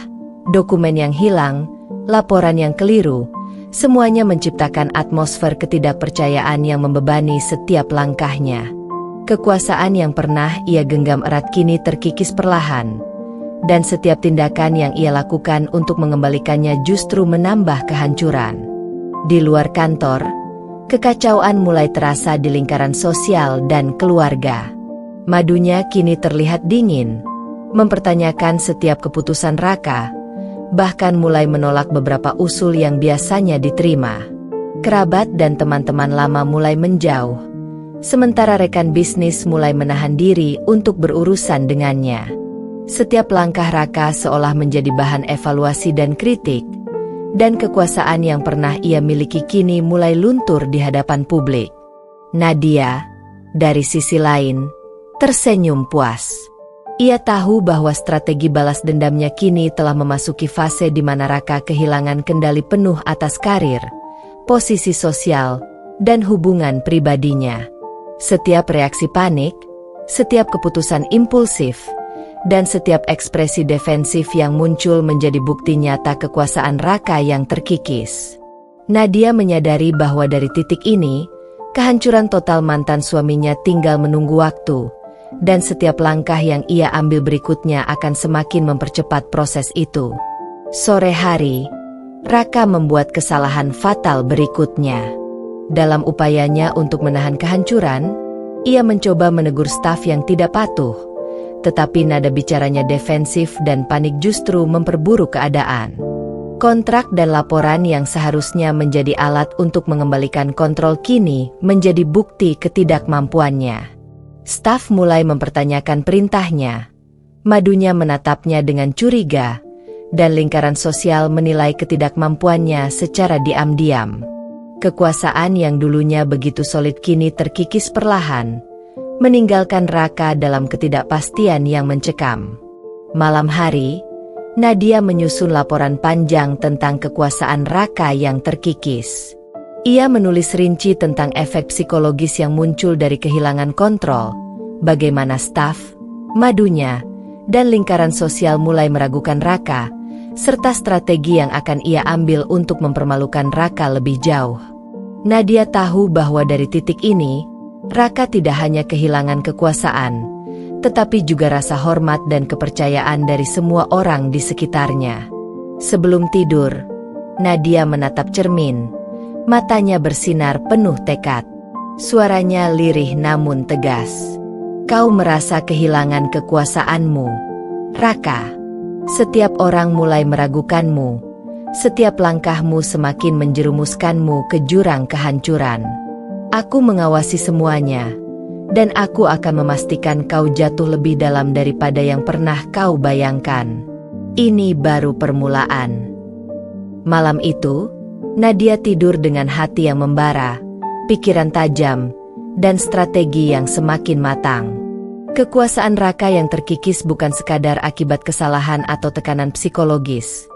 dokumen yang hilang, laporan yang keliru, semuanya menciptakan atmosfer ketidakpercayaan yang membebani setiap langkahnya. Kekuasaan yang pernah ia genggam erat kini terkikis perlahan, dan setiap tindakan yang ia lakukan untuk mengembalikannya justru menambah kehancuran. Di luar kantor, kekacauan mulai terasa di lingkaran sosial dan keluarga. Madunya kini terlihat dingin, mempertanyakan setiap keputusan Raka, bahkan mulai menolak beberapa usul yang biasanya diterima. Kerabat dan teman-teman lama mulai menjauh, sementara rekan bisnis mulai menahan diri untuk berurusan dengannya. Setiap langkah Raka seolah menjadi bahan evaluasi dan kritik, dan kekuasaan yang pernah ia miliki kini mulai luntur di hadapan publik. Nadia, dari sisi lain, tersenyum puas. Ia tahu bahwa strategi balas dendamnya kini telah memasuki fase di mana Raka kehilangan kendali penuh atas karir, posisi sosial, dan hubungan pribadinya. Setiap reaksi panik, setiap keputusan impulsif, dan setiap ekspresi defensif yang muncul menjadi bukti nyata kekuasaan Raka yang terkikis. Nadia menyadari bahwa dari titik ini, kehancuran total mantan suaminya tinggal menunggu waktu, dan setiap langkah yang ia ambil berikutnya akan semakin mempercepat proses itu. Sore hari, Raka membuat kesalahan fatal berikutnya. Dalam upayanya untuk menahan kehancuran, ia mencoba menegur staf yang tidak patuh, tetapi nada bicaranya defensif dan panik justru memperburuk keadaan. Kontrak dan laporan yang seharusnya menjadi alat untuk mengembalikan kontrol kini menjadi bukti ketidakmampuannya. Staf mulai mempertanyakan perintahnya, madunya menatapnya dengan curiga, dan lingkaran sosial menilai ketidakmampuannya secara diam-diam. Kekuasaan yang dulunya begitu solid kini terkikis perlahan, meninggalkan Raka dalam ketidakpastian yang mencekam. Malam hari, Nadia menyusun laporan panjang tentang kekuasaan Raka yang terkikis. Ia menulis rinci tentang efek psikologis yang muncul dari kehilangan kontrol, bagaimana staf, madunya, dan lingkaran sosial mulai meragukan Raka, serta strategi yang akan ia ambil untuk mempermalukan Raka lebih jauh. Nadia tahu bahwa dari titik ini, Raka tidak hanya kehilangan kekuasaan, tetapi juga rasa hormat dan kepercayaan dari semua orang di sekitarnya. Sebelum tidur, Nadia menatap cermin, matanya bersinar penuh tekad. Suaranya lirih namun tegas. Kau merasa kehilangan kekuasaanmu, Raka. Setiap orang mulai meragukanmu. Setiap langkahmu semakin menjerumuskanmu ke jurang kehancuran. Aku mengawasi semuanya, dan aku akan memastikan kau jatuh lebih dalam daripada yang pernah kau bayangkan. Ini baru permulaan. Malam itu, Nadia tidur dengan hati yang membara, pikiran tajam, dan strategi yang semakin matang. Kekuasaan Raka yang terkikis bukan sekadar akibat kesalahan atau tekanan psikologis.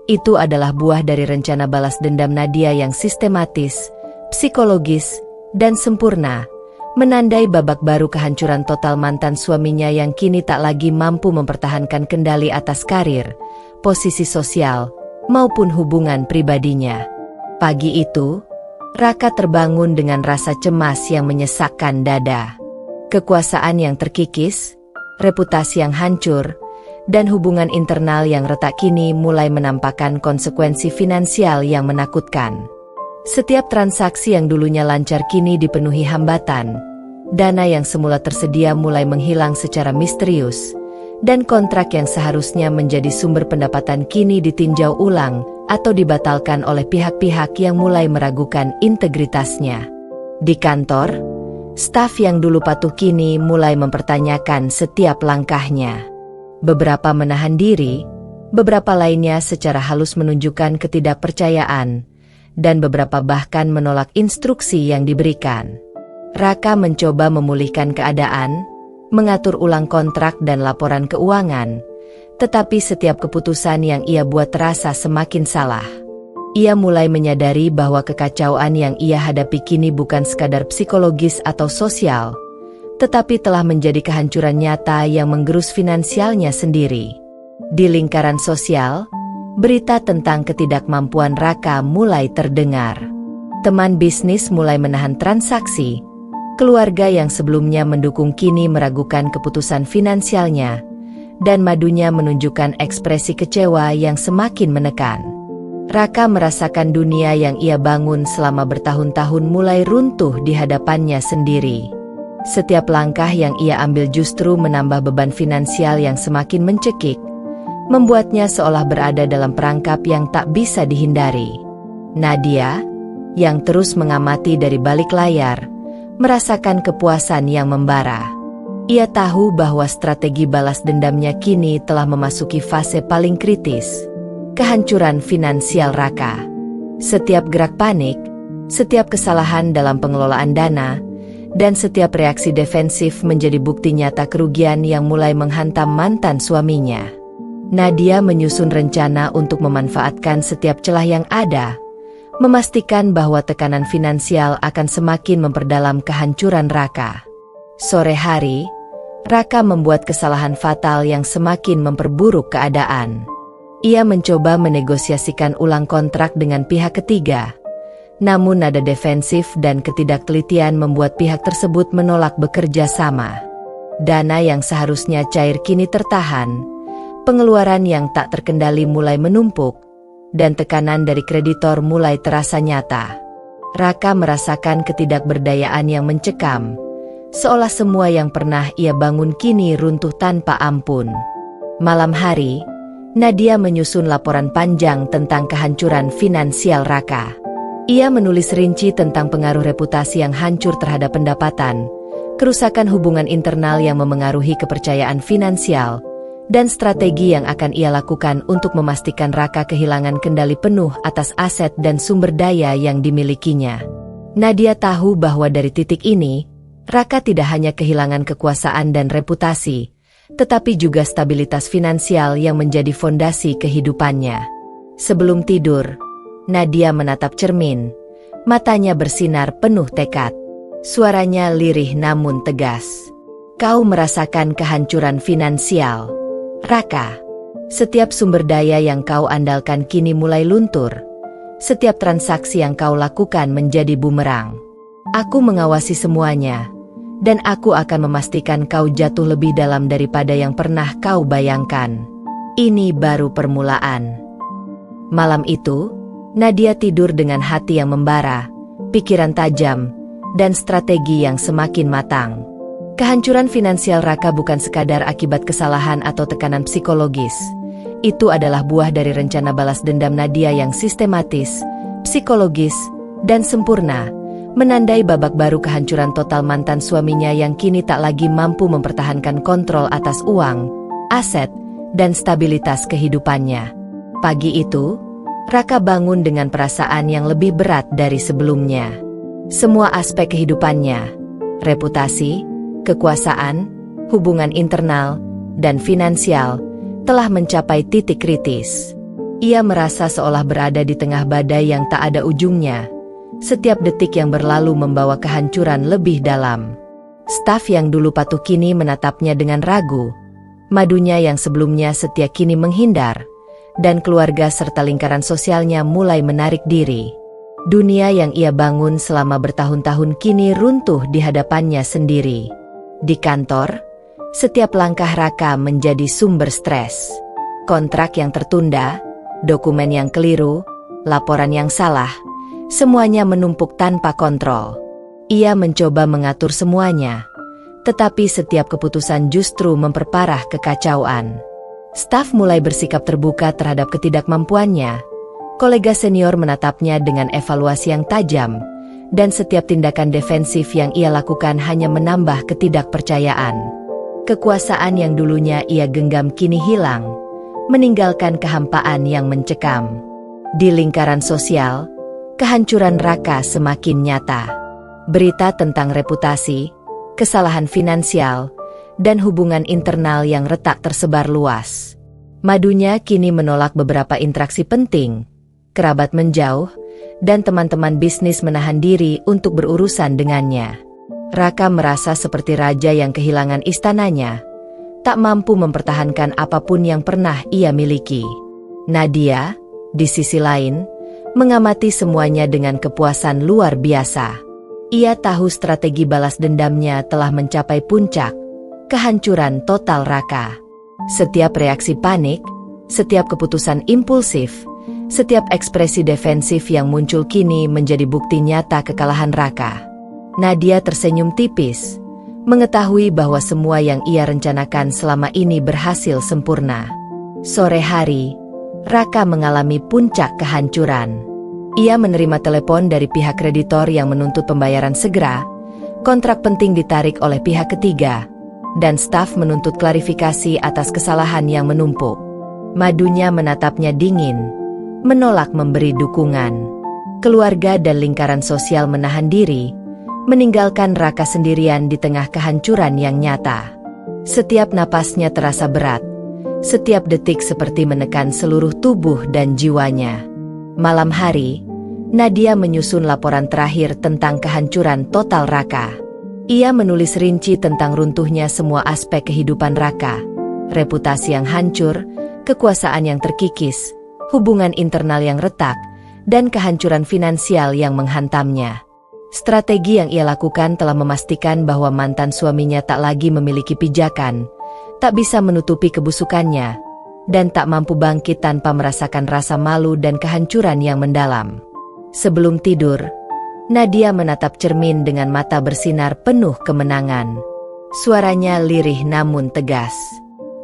Itu adalah buah dari rencana balas dendam Nadia yang sistematis, psikologis, dan sempurna, menandai babak baru kehancuran total mantan suaminya yang kini tak lagi mampu mempertahankan kendali atas karir, posisi sosial, maupun hubungan pribadinya. Pagi itu, Raka terbangun dengan rasa cemas yang menyesakkan dada. Kekuasaan yang terkikis, reputasi yang hancur, dan hubungan internal yang retak kini mulai menampakkan konsekuensi finansial yang menakutkan. Setiap transaksi yang dulunya lancar kini dipenuhi hambatan, dana yang semula tersedia mulai menghilang secara misterius, dan kontrak yang seharusnya menjadi sumber pendapatan kini ditinjau ulang atau dibatalkan oleh pihak-pihak yang mulai meragukan integritasnya. Di kantor, staf yang dulu patuh kini mulai mempertanyakan setiap langkahnya. Beberapa menahan diri, beberapa lainnya secara halus menunjukkan ketidakpercayaan, dan beberapa bahkan menolak instruksi yang diberikan. Raka mencoba memulihkan keadaan, mengatur ulang kontrak dan laporan keuangan, tetapi setiap keputusan yang ia buat terasa semakin salah. Ia mulai menyadari bahwa kekacauan yang ia hadapi kini bukan sekadar psikologis atau sosial, tetapi telah menjadi kehancuran nyata yang menggerus finansialnya sendiri. Di lingkaran sosial, berita tentang ketidakmampuan Raka mulai terdengar. Teman bisnis mulai menahan transaksi, keluarga yang sebelumnya mendukung kini meragukan keputusan finansialnya, dan madunya menunjukkan ekspresi kecewa yang semakin menekan. Raka merasakan dunia yang ia bangun selama bertahun-tahun mulai runtuh di hadapannya sendiri. Setiap langkah yang ia ambil justru menambah beban finansial yang semakin mencekik, membuatnya seolah berada dalam perangkap yang tak bisa dihindari. Nadia, yang terus mengamati dari balik layar, merasakan kepuasan yang membara. Ia tahu bahwa strategi balas dendamnya kini telah memasuki fase paling kritis, kehancuran finansial Raka. Setiap gerak panik, setiap kesalahan dalam pengelolaan dana, dan setiap reaksi defensif menjadi bukti nyata kerugian yang mulai menghantam mantan suaminya. Nadia menyusun rencana untuk memanfaatkan setiap celah yang ada, memastikan bahwa tekanan finansial akan semakin memperdalam kehancuran Raka. Sore hari, Raka membuat kesalahan fatal yang semakin memperburuk keadaan. Ia mencoba menegosiasikan ulang kontrak dengan pihak ketiga, namun nada defensif dan ketidaktelitian membuat pihak tersebut menolak bekerja sama. Dana yang seharusnya cair kini tertahan, pengeluaran yang tak terkendali mulai menumpuk, dan tekanan dari kreditor mulai terasa nyata. Raka merasakan ketidakberdayaan yang mencekam, seolah semua yang pernah ia bangun kini runtuh tanpa ampun. Malam hari, Nadia menyusun laporan panjang tentang kehancuran finansial Raka. Ia menulis rinci tentang pengaruh reputasi yang hancur terhadap pendapatan, kerusakan hubungan internal yang memengaruhi kepercayaan finansial, dan strategi yang akan ia lakukan untuk memastikan Raka kehilangan kendali penuh atas aset dan sumber daya yang dimilikinya. Nadia tahu bahwa dari titik ini, Raka tidak hanya kehilangan kekuasaan dan reputasi, tetapi juga stabilitas finansial yang menjadi fondasi kehidupannya. Sebelum tidur, Nadia menatap cermin, matanya bersinar penuh tekad. Suaranya lirih namun tegas. Kau merasakan kehancuran finansial, Raka. Setiap sumber daya yang kau andalkan kini mulai luntur. Setiap transaksi yang kau lakukan menjadi bumerang. Aku mengawasi semuanya, dan aku akan memastikan kau jatuh lebih dalam daripada yang pernah kau bayangkan. Ini baru permulaan. Malam itu, Nadia tidur dengan hati yang membara, pikiran tajam, dan strategi yang semakin matang. Kehancuran finansial Raka bukan sekadar akibat kesalahan atau tekanan psikologis. Itu adalah buah dari rencana balas dendam Nadia yang sistematis, psikologis, dan sempurna, menandai babak baru kehancuran total mantan suaminya yang kini tak lagi mampu mempertahankan kontrol atas uang, aset, dan stabilitas kehidupannya. Pagi itu, Raka bangun dengan perasaan yang lebih berat dari sebelumnya. Semua aspek kehidupannya, reputasi, kekuasaan, hubungan internal, dan finansial, telah mencapai titik kritis. Ia merasa seolah berada di tengah badai yang tak ada ujungnya. Setiap detik yang berlalu membawa kehancuran lebih dalam. Staf yang dulu patuh kini menatapnya dengan ragu. Madunya yang sebelumnya setia kini menghindar, dan keluarga serta lingkaran sosialnya mulai menarik diri. Dunia yang ia bangun selama bertahun-tahun kini runtuh di hadapannya sendiri. Di kantor, setiap langkah Raka menjadi sumber stres. Kontrak yang tertunda, dokumen yang keliru, laporan yang salah, semuanya menumpuk tanpa kontrol. Ia mencoba mengatur semuanya, tetapi setiap keputusan justru memperparah kekacauan. Staf mulai bersikap terbuka terhadap ketidakmampuannya. Kolega senior menatapnya dengan evaluasi yang tajam, dan setiap tindakan defensif yang ia lakukan hanya menambah ketidakpercayaan. Kekuasaan yang dulunya ia genggam kini hilang, meninggalkan kehampaan yang mencekam. Di lingkaran sosial, kehancuran Raka semakin nyata. Berita tentang reputasi, kesalahan finansial, dan hubungan internal yang retak tersebar luas. Madunya kini menolak beberapa interaksi penting, kerabat menjauh, dan teman-teman bisnis menahan diri untuk berurusan dengannya. Raka merasa seperti raja yang kehilangan istananya, tak mampu mempertahankan apapun yang pernah ia miliki. Nadia, di sisi lain, mengamati semuanya dengan kepuasan luar biasa. Ia tahu strategi balas dendamnya telah mencapai puncak, kehancuran total Raka. Setiap reaksi panik, setiap keputusan impulsif, setiap ekspresi defensif yang muncul kini menjadi bukti nyata kekalahan Raka. Nadia tersenyum tipis, mengetahui bahwa semua yang ia rencanakan selama ini berhasil sempurna. Sore hari, Raka mengalami puncak kehancuran. Ia menerima telepon dari pihak kreditor yang menuntut pembayaran segera, kontrak penting ditarik oleh pihak ketiga, dan staf menuntut klarifikasi atas kesalahan yang menumpuk. Madunya menatapnya dingin, menolak memberi dukungan. Keluarga dan lingkaran sosial menahan diri, meninggalkan Raka sendirian di tengah kehancuran yang nyata. Setiap napasnya terasa berat, setiap detik seperti menekan seluruh tubuh dan jiwanya. Malam hari, Nadia menyusun laporan terakhir tentang kehancuran total Raka. Ia menulis rinci tentang runtuhnya semua aspek kehidupan Raka, reputasi yang hancur, kekuasaan yang terkikis, hubungan internal yang retak, dan kehancuran finansial yang menghantamnya. Strategi yang ia lakukan telah memastikan bahwa mantan suaminya tak lagi memiliki pijakan, tak bisa menutupi kebusukannya, dan tak mampu bangkit tanpa merasakan rasa malu dan kehancuran yang mendalam. Sebelum tidur, Nadia menatap cermin dengan mata bersinar penuh kemenangan. Suaranya lirih namun tegas.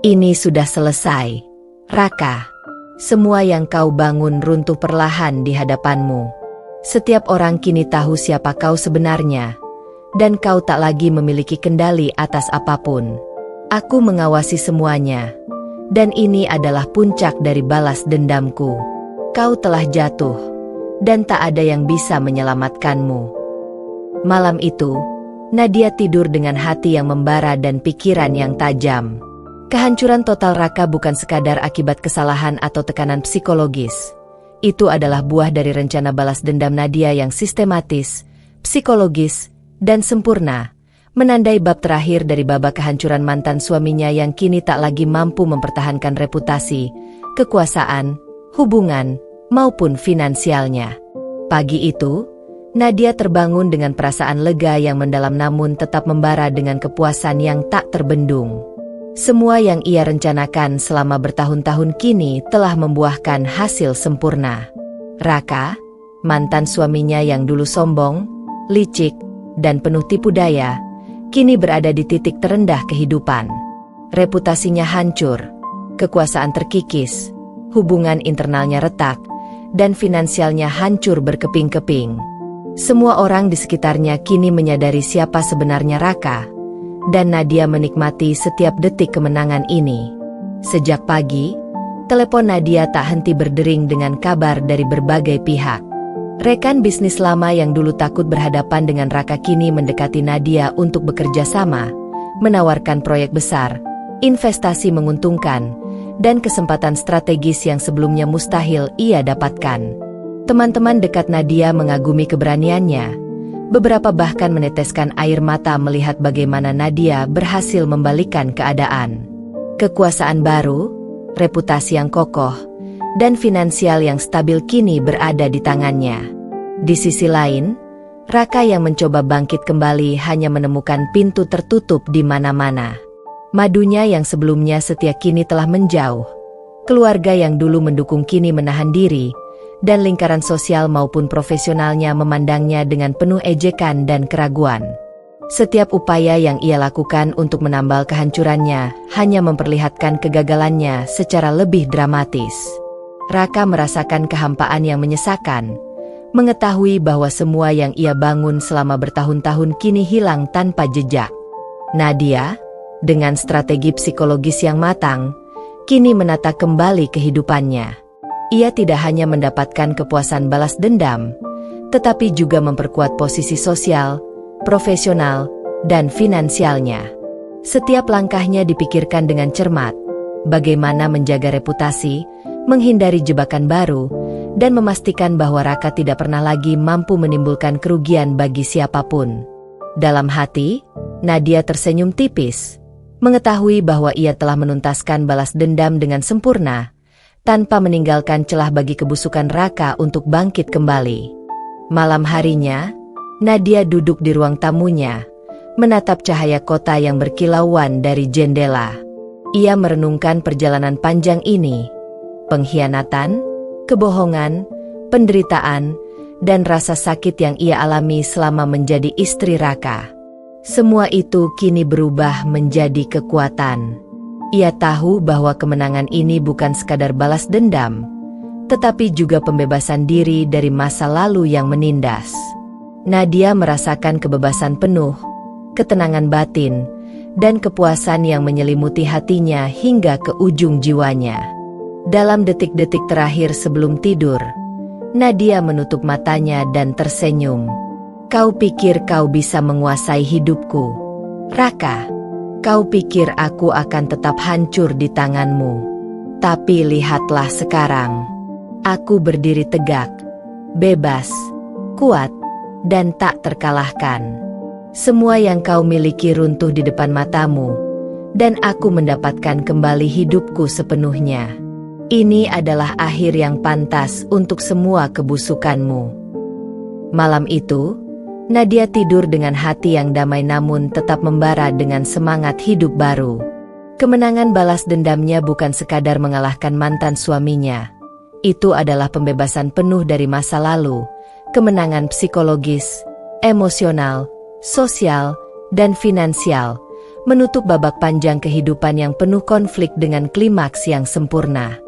Ini sudah selesai, Raka. Semua yang kau bangun runtuh perlahan di hadapanmu. Setiap orang kini tahu siapa kau sebenarnya, dan kau tak lagi memiliki kendali atas apapun. Aku mengawasi semuanya, Dan ini adalah puncak dari balas dendamku. Kau telah jatuh, dan tak ada yang bisa menyelamatkanmu. Malam itu, Nadia tidur dengan hati yang membara dan pikiran yang tajam. Kehancuran total Raka bukan sekadar akibat kesalahan atau tekanan psikologis. Itu adalah buah dari rencana balas dendam Nadia yang sistematis, psikologis, dan sempurna, menandai bab terakhir dari babak kehancuran mantan suaminya yang kini tak lagi mampu mempertahankan reputasi, kekuasaan, hubungan, maupun finansialnya. Pagi itu, Nadia terbangun dengan perasaan lega yang mendalam namun tetap membara dengan kepuasan yang tak terbendung. Semua yang ia rencanakan selama bertahun-tahun kini telah membuahkan hasil sempurna. Raka, mantan suaminya yang dulu sombong, licik, dan penuh tipu daya, kini berada di titik terendah kehidupan. Reputasinya hancur, kekuasaan terkikis, hubungan internalnya retak, dan finansialnya hancur berkeping-keping. Semua orang di sekitarnya kini menyadari siapa sebenarnya Raka, dan Nadia menikmati setiap detik kemenangan ini. Sejak pagi, telepon Nadia tak henti berdering dengan kabar dari berbagai pihak. Rekan bisnis lama yang dulu takut berhadapan dengan Raka kini mendekati Nadia untuk bekerja sama, menawarkan proyek besar, investasi menguntungkan, dan kesempatan strategis yang sebelumnya mustahil ia dapatkan. Teman-teman dekat Nadia mengagumi keberaniannya. Beberapa bahkan meneteskan air mata melihat bagaimana Nadia berhasil membalikkan keadaan. Kekuasaan baru, reputasi yang kokoh, dan finansial yang stabil kini berada di tangannya. Di sisi lain, Raka yang mencoba bangkit kembali hanya menemukan pintu tertutup di mana-mana. Madunya yang sebelumnya setia kini telah menjauh. Keluarga yang dulu mendukung kini menahan diri, dan lingkaran sosial maupun profesionalnya memandangnya dengan penuh ejekan dan keraguan. Setiap upaya yang ia lakukan untuk menambal kehancurannya hanya memperlihatkan kegagalannya secara lebih dramatis. Raka merasakan kehampaan yang menyesakan, mengetahui bahwa semua yang ia bangun selama bertahun-tahun kini hilang tanpa jejak. Nadia, dengan strategi psikologis yang matang, kini menata kembali kehidupannya. Ia tidak hanya mendapatkan kepuasan balas dendam, tetapi juga memperkuat posisi sosial, profesional, dan finansialnya. Setiap langkahnya dipikirkan dengan cermat, bagaimana menjaga reputasi, menghindari jebakan baru, dan memastikan bahwa Raka tidak pernah lagi mampu menimbulkan kerugian bagi siapapun. Dalam hati, Nadia tersenyum tipis, mengetahui bahwa ia telah menuntaskan balas dendam dengan sempurna, tanpa meninggalkan celah bagi kebusukan Raka untuk bangkit kembali. Malam harinya, Nadia duduk di ruang tamunya, menatap cahaya kota yang berkilauan dari jendela. Ia merenungkan perjalanan panjang ini, pengkhianatan, kebohongan, penderitaan, dan rasa sakit yang ia alami selama menjadi istri Raka. Semua itu kini berubah menjadi kekuatan. Ia tahu bahwa kemenangan ini bukan sekadar balas dendam, tetapi juga pembebasan diri dari masa lalu yang menindas. Nadia merasakan kebebasan penuh, ketenangan batin, dan kepuasan yang menyelimuti hatinya hingga ke ujung jiwanya. Dalam detik-detik terakhir sebelum tidur, Nadia menutup matanya dan tersenyum. "Kau pikir kau bisa menguasai hidupku, Raka? Kau pikir aku akan tetap hancur di tanganmu? Tapi lihatlah sekarang. Aku berdiri tegak, bebas, kuat, dan tak terkalahkan. Semua yang kau miliki runtuh di depan matamu, dan aku mendapatkan kembali hidupku sepenuhnya. Ini adalah akhir yang pantas untuk semua kebusukanmu." Malam itu, Nadia tidur dengan hati yang damai namun tetap membara dengan semangat hidup baru. Kemenangan balas dendamnya bukan sekadar mengalahkan mantan suaminya. Itu adalah pembebasan penuh dari masa lalu, kemenangan psikologis, emosional, sosial, dan finansial, menutup babak panjang kehidupan yang penuh konflik dengan klimaks yang sempurna.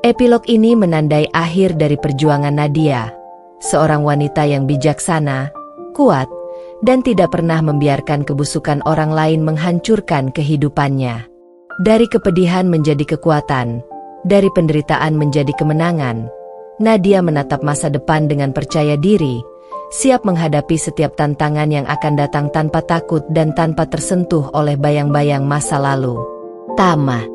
Epilog ini menandai akhir dari perjuangan Nadia, seorang wanita yang bijaksana, kuat, dan tidak pernah membiarkan kebusukan orang lain menghancurkan kehidupannya. Dari kepedihan menjadi kekuatan, dari penderitaan menjadi kemenangan, Nadia menatap masa depan dengan percaya diri, siap menghadapi setiap tantangan yang akan datang tanpa takut dan tanpa tersentuh oleh bayang-bayang masa lalu. Tama.